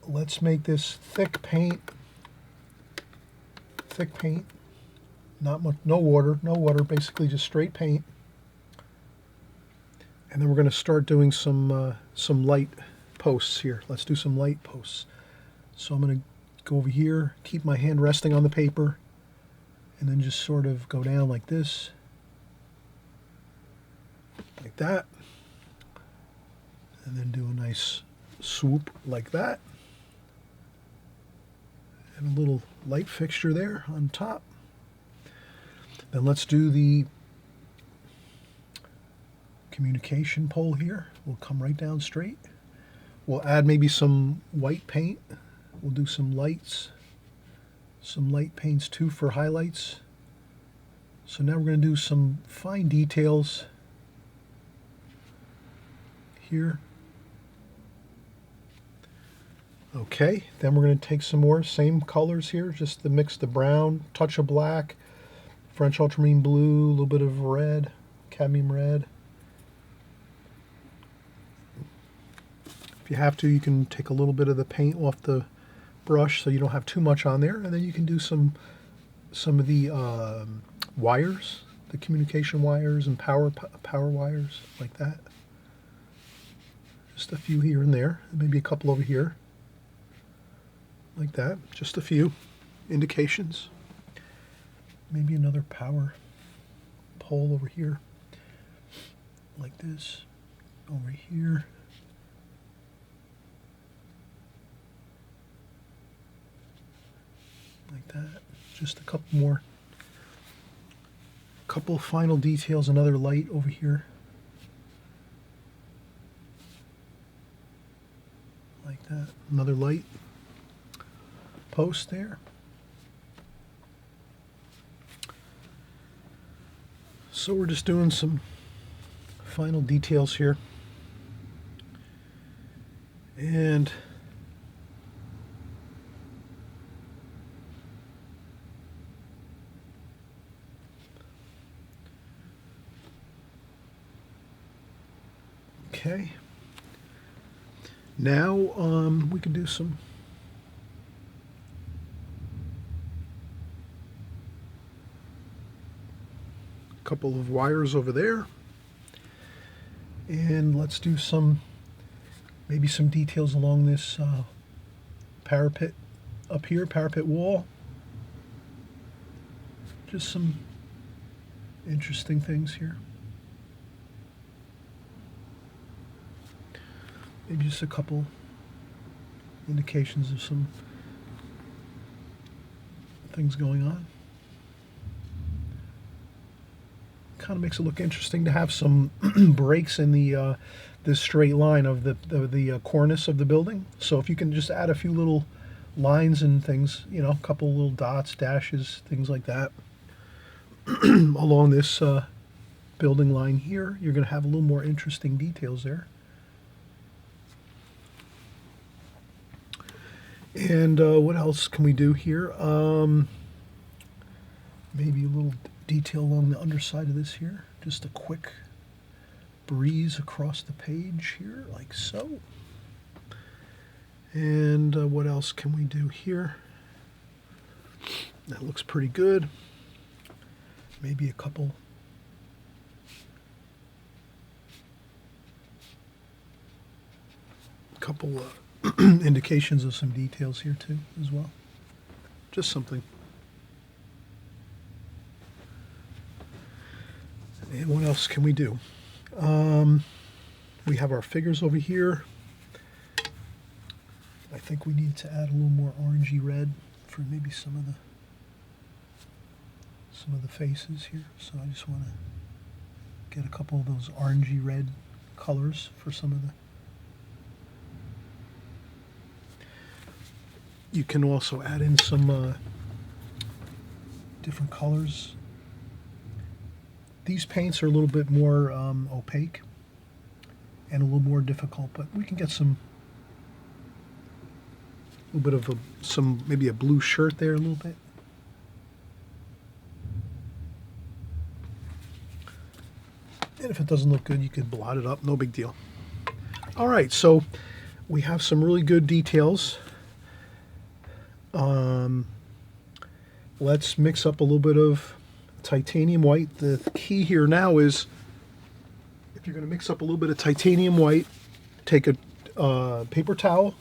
Let's make this thick paint. Thick paint. Not much, no water, basically just straight paint. And then we're going to start doing some light posts here. Let's do some light posts. So I'm going to go over here, keep my hand resting on the paper, and then just sort of go down like this, like that, and then do a nice swoop like that, and a little light fixture there on top. Then let's do the communication pole here. We'll come right down straight. We'll add maybe some white paint. We'll do some lights, some light paints too for highlights. So now we're going to do some fine details here. Okay, then we're going to take some more same colors here, just to mix the brown, touch of black, French ultramarine blue, a little bit of red, cadmium red. If you have to, you can take a little bit of the paint off the brush so you don't have too much on there, and then you can do some of the wires, the communication wires and power wires like that. Just a few here and there, maybe a couple over here, like that. Just a few indications. Maybe another power pole over here, like this, over here. Like that. Just a couple more. Couple final details, another light over here. Like that. Another light post there. So we're just doing some final details here. And okay. Now we can do some couple of wires over there, and let's do some maybe some details along this parapet up here, parapet wall. Just some interesting things here. Maybe just a couple indications of some things going on. Kind of makes it look interesting to have some breaks in the this straight line of the cornice of the building. So if you can just add a few little lines and things, you know, a couple little dots, dashes, things like that along this building line here, you're going to have a little more interesting details there. And what else can we do here? Maybe a little detail along the underside of this here. Just a quick breeze across the page here, like so. And what else can we do here? That looks pretty good. Maybe a couple indications of some details here too as well. Just something. And what else can we do? We have our figures over here. I think we need to add a little more orangey red for maybe some of the faces here. So I just want to get a couple of those orangey red colors for some of the. You can also add in some different colors. These paints are a little bit more opaque and a little more difficult, but we can get a little bit of maybe a blue shirt there a little bit. And if it doesn't look good, you can blot it up, no big deal. All right, so we have some really good details. Let's mix up a little bit of titanium white. The key here now is, if you're going to mix up a little bit of titanium white, take a paper towel,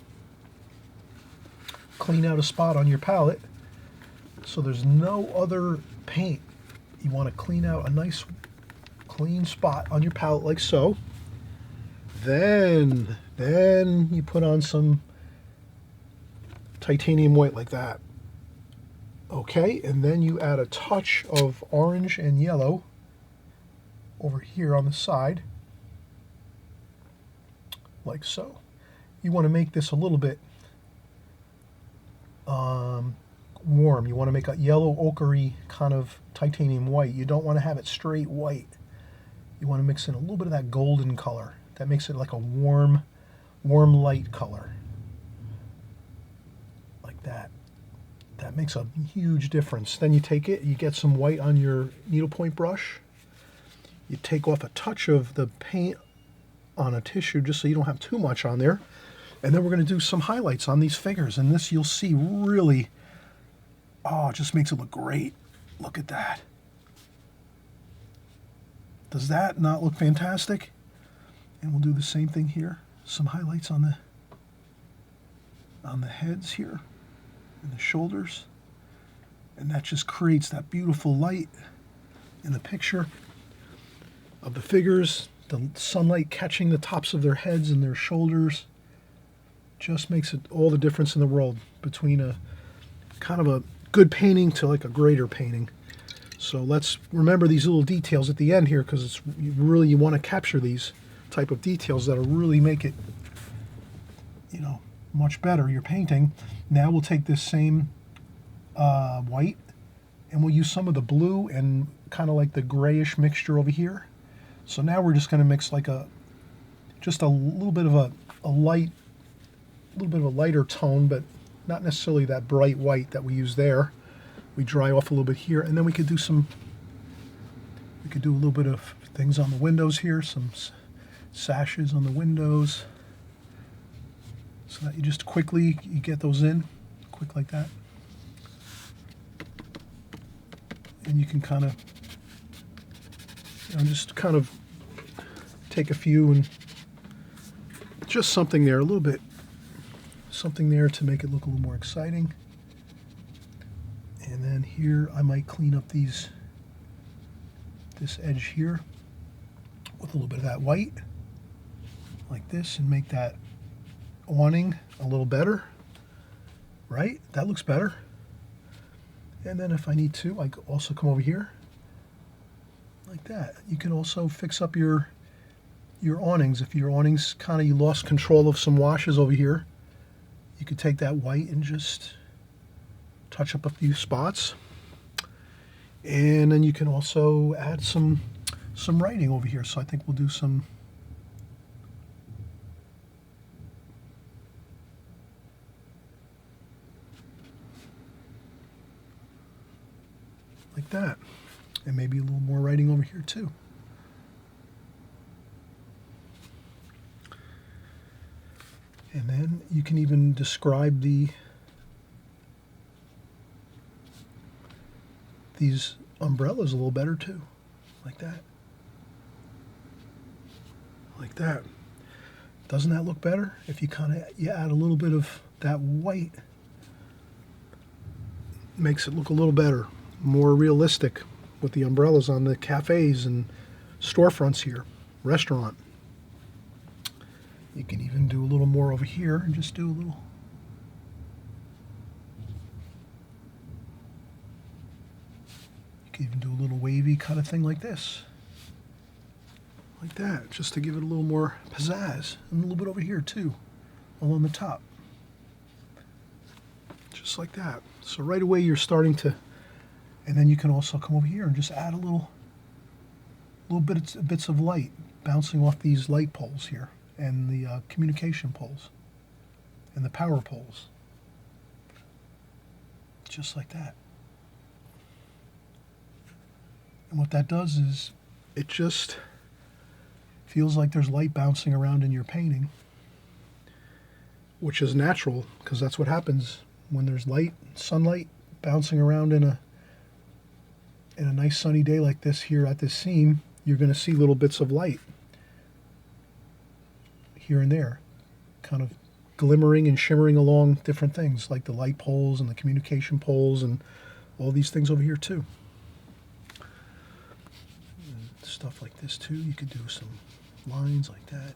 clean out a spot on your palette so there's no other paint. You want to clean out a nice clean spot on your palette like so. Then you put on some titanium white like that. Okay, and then you add a touch of orange and yellow over here on the side, like so. You want to make this a little bit warm. You want to make a yellow ochre kind of titanium white. You don't want to have it straight white. You want to mix in a little bit of that golden color. That makes it like a warm light color. Like that. That makes a huge difference. Then you take it, you get some white on your needlepoint brush. You take off a touch of the paint on a tissue just so you don't have too much on there. And then we're going to do some highlights on these figures. And this you'll see really, oh, it just makes it look great. Look at that. Does that not look fantastic? And we'll do the same thing here. Some highlights on the heads here and the shoulders. And that just creates that beautiful light in the picture of the figures. The sunlight catching the tops of their heads and their shoulders just makes it all the difference in the world between a kind of a good painting to like a greater painting. So let's remember these little details at the end here, because it's really, you want to capture these type of details that'll really make it, you know, much better, your painting. Now we'll take this same white and we'll use some of the blue and kind of like the grayish mixture over here. So now we're just going to mix like just a little bit of a lighter tone, but not necessarily that bright white that we use there. We dry off a little bit here, and then we could do a little bit of things on the windows here, some sashes on the windows, so that you just quickly, you get those in, quick like that. And you can kind of, you know, just kind of take a few and just something there, a little bit, something there to make it look a little more exciting. And then here I might clean up this edge here with a little bit of that white, like this, and make that awning a little better, right? That looks better. And then if I need to, I also come over here like that. You can also fix up your awnings. If your awnings kind of you lost control of some washes over here, you could take that white and just touch up a few spots. And then you can also add some writing over here. So I think we'll do some like that. And maybe a little more writing over here too. And then you can even describe these umbrellas a little better too, like that. Like that. Doesn't that look better? If you you add a little bit of that white, makes it look a little better, more realistic with the umbrellas on the cafes and storefronts here, restaurant. You can even do a little more over here and just do a little. You can even do a little wavy kind of thing like this. Like that, just to give it a little more pizzazz. And a little bit over here too, along the top. Just like that. So right away you're starting to, and then you can also come over here and just add a little bits of light bouncing off these light poles here, and the communication poles, and the power poles. Just like that. And what that does is, it just feels like there's light bouncing around in your painting, which is natural, because that's what happens when there's light, sunlight bouncing around in a nice sunny day like this here at this scene. You're going to see little bits of light here and there, kind of glimmering and shimmering along different things, like the light poles and the communication poles and all these things over here too. And stuff like this too. You could do some lines like that.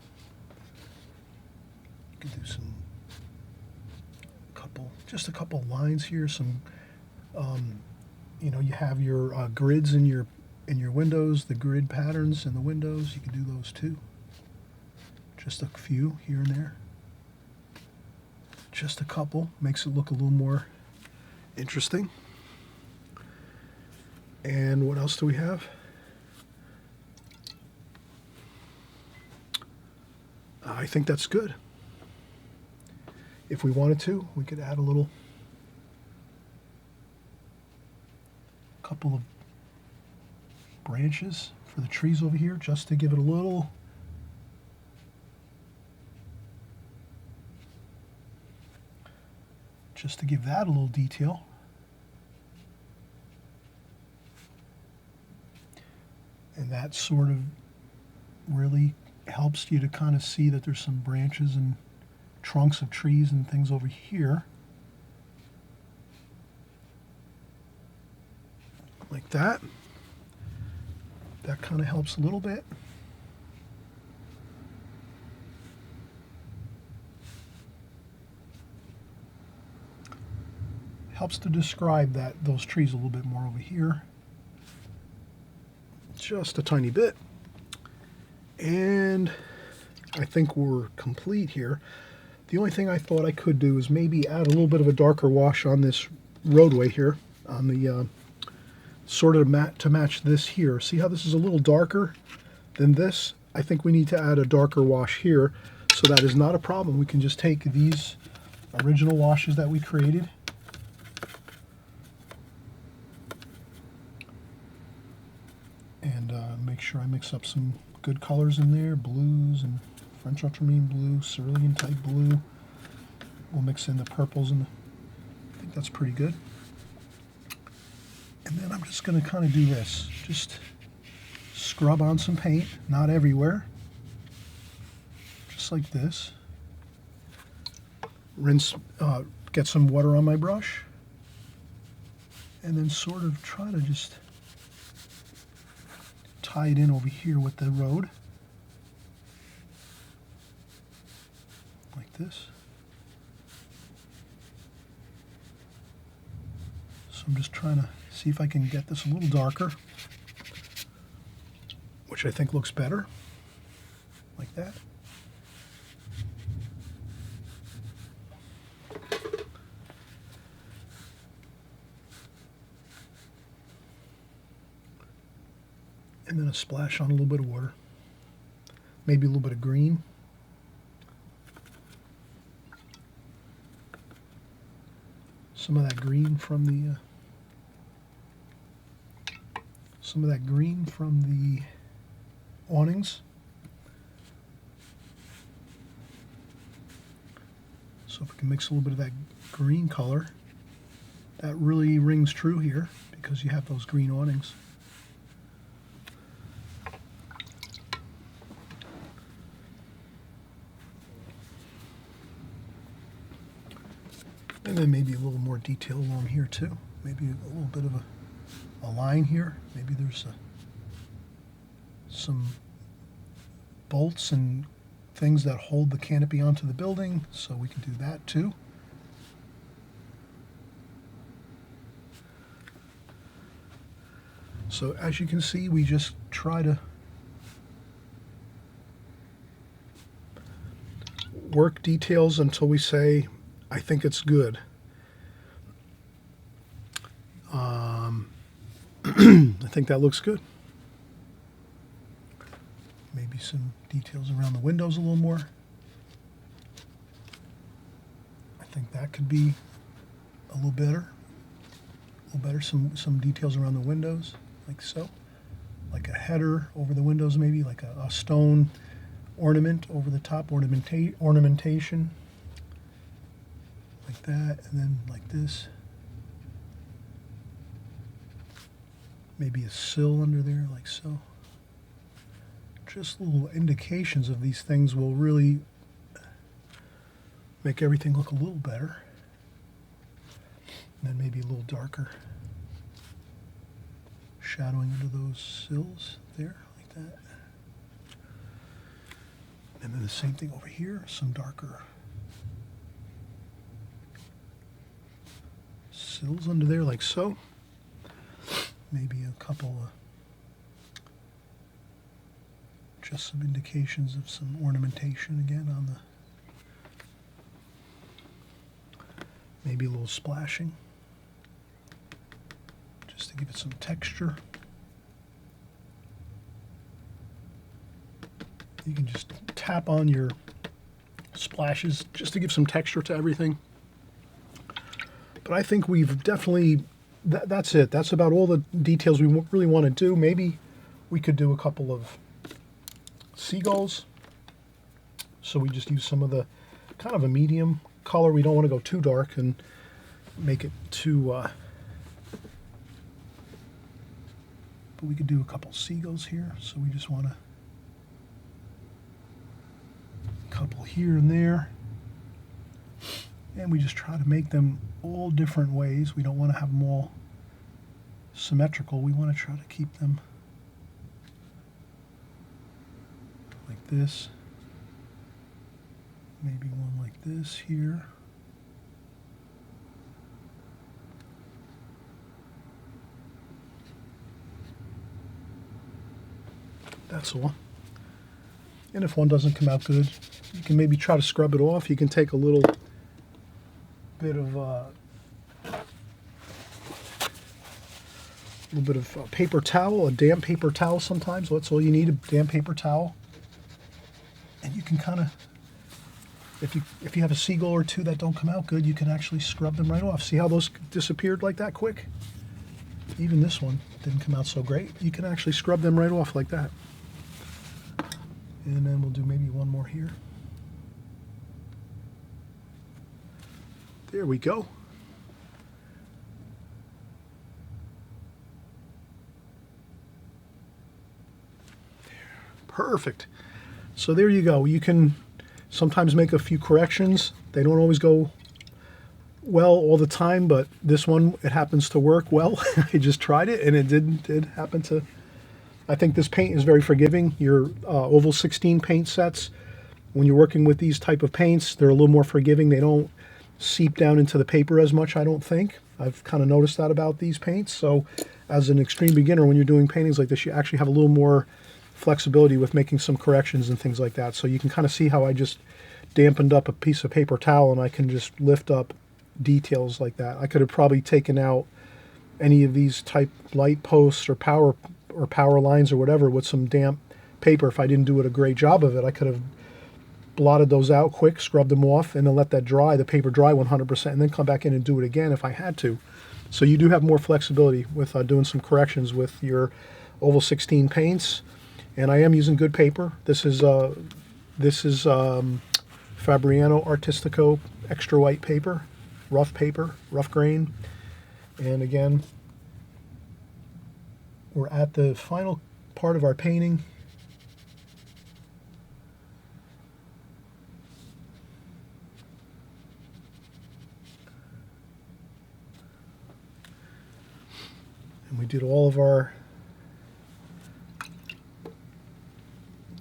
You could do just a couple lines here. Some, you know, you have your grids in your windows, the grid patterns in the windows. You could do those too. Just a few here and there. Just a couple makes it look a little more interesting. And what else do we have? I think that's good. If we wanted to, we could add a couple of branches for the trees over here, just to give it a little, just to give that a little detail. And that sort of really helps you to kind of see that there's some branches and trunks of trees and things over here. Like that. That kind of helps a little bit. Helps to describe those trees a little bit more over here. Just a tiny bit. And I think we're complete here. The only thing I thought I could do is maybe add a little bit of a darker wash on this roadway here, on the sort of to match this here. See how this is a little darker than this? I think we need to add a darker wash here, so that is not a problem. We can just take these original washes that we created and make sure I mix up some good colors in there, blues and French ultramarine blue, cerulean type blue. We'll mix in the purples, and I think that's pretty good. And then I'm just going to kind of do this. Just scrub on some paint, not everywhere. Just like this. Rinse, get some water on my brush. And then sort of try to just tie it in over here with the road. Like this. So I'm just trying to see if I can get this a little darker, which I think looks better, like that. And then a splash on a little bit of water, maybe a little bit of green. Some of that green from the awnings. So if we can mix a little bit of that green color, that really rings true here because you have those green awnings. And then maybe a little more detail along here too. Maybe a little bit of a line here. Maybe there's some bolts and things that hold the canopy onto the building, so we can do that too. So as you can see, we just try to work details until we say, I think it's good. I think that looks good. Maybe some details around the windows a little more. I think that could be a little better. Some details around the windows, like so. Like a header over the windows, maybe like a stone ornament over the top, ornamentation. Like that, and then like this. Maybe a sill under there, like so. Just little indications of these things will really make everything look a little better. And then maybe a little darker shadowing under those sills there, like that. And then the same thing over here, some darker sills under there, like so. Maybe a couple of, just some indications of some ornamentation again on the, maybe a little splashing, just to give it some texture. You can just tap on your splashes just to give some texture to everything. But I think we've definitely, that's it. That's about all the details we really want to do. Maybe we could do a couple of seagulls. So we just use some of the kind of a medium color. We don't want to go too dark and make it too, but we could do a couple seagulls here. So we just want to, a couple here and there. And we just try to make them all different ways. We don't want to have them all symmetrical. We want to try to keep them like this. Maybe one like this here. That's all. And if one doesn't come out good, you can maybe try to scrub it off. You can take a little bit of paper towel, a damp paper towel sometimes. That's all you need, a damp paper towel. And you can kind of, if you have a seagull or two that don't come out good, you can actually scrub them right off. See how those disappeared like that quick? Even this one didn't come out so great. You can actually scrub them right off like that. And then we'll do maybe one more here. There we go. Perfect. So there you go. You can sometimes make a few corrections. They don't always go well all the time, but this one, it happens to work well. I just tried it and it did happen to. I think this paint is very forgiving. Your Oval 16 paint sets, when you're working with these type of paints, they're a little more forgiving. They don't seep down into the paper as much, I don't think. I've kind of noticed that about these paints. So as an extreme beginner, when you're doing paintings like this, you actually have a little more flexibility with making some corrections and things like that. So you can kind of see how I just dampened up a piece of paper towel and I can just lift up details like that. I could have probably taken out any of these type light posts or power lines or whatever with some damp paper. If I didn't do a great job of it, I could have blotted those out quick, scrubbed them off, and then let that dry, the paper dry 100%, and then come back in and do it again if I had to. So you do have more flexibility with doing some corrections with your Oval 16 paints. And I am using good paper. This is Fabriano Artistico extra white paper, rough grain. And again, we're at the final part of our painting. And we did all of our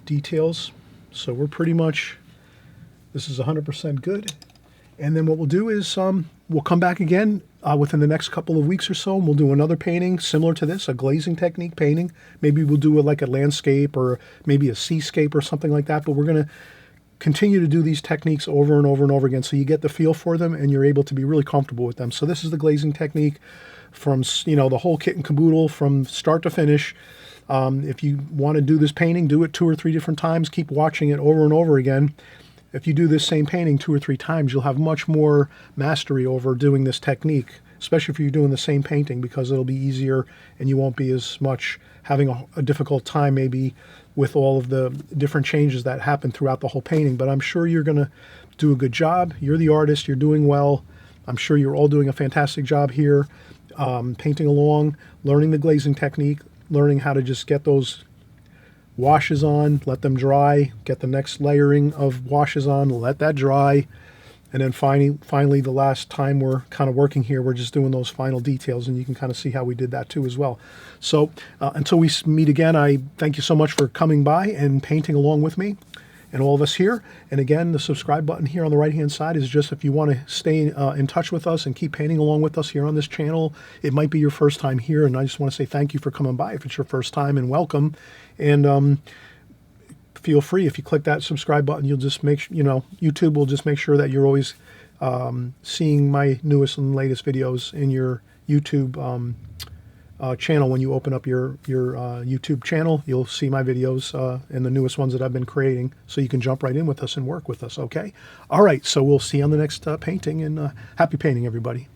details. So we're pretty much, this is 100% good. And then what we'll do is we'll come back again within the next couple of weeks or so, and we'll do another painting similar to this, a glazing technique painting. Maybe we'll do it like a landscape or maybe a seascape or something like that, but we're going to continue to do these techniques over and over and over again so you get the feel for them and you're able to be really comfortable with them. So this is the glazing technique from, you know, the whole kit and caboodle from start to finish. If you want to do this painting, do it 2 or 3 different times. Keep watching it over and over again. If you do this same painting 2 or 3 times, you'll have much more mastery over doing this technique, especially if you're doing the same painting, because it'll be easier and you won't be as much having a difficult time maybe with all of the different changes that happen throughout the whole painting. But I'm sure you're going to do a good job. You're the artist. You're doing well. I'm sure you're all doing a fantastic job here, painting along, learning the glazing technique, learning how to just get those washes on, let them dry, get the next layering of washes on, let that dry, and then finally the last time we're kind of working here, we're just doing those final details, and you can kind of see how we did that too as well. So until we meet again, I thank you so much for coming by and painting along with me and all of us here. And again, the subscribe button here on the right hand side is just if you want to stay in touch with us and keep painting along with us here on this channel. It might be your first time here, and I just want to say thank you for coming by if it's your first time, and welcome. And feel free, if you click that subscribe button, you'll just make you know, YouTube will just make sure that you're always seeing my newest and latest videos in your YouTube channel. When you open up your YouTube channel, you'll see my videos and the newest ones that I've been creating, so you can jump right in with us and work with us. Okay, all right, so we'll see you on the next painting, and happy painting, everybody.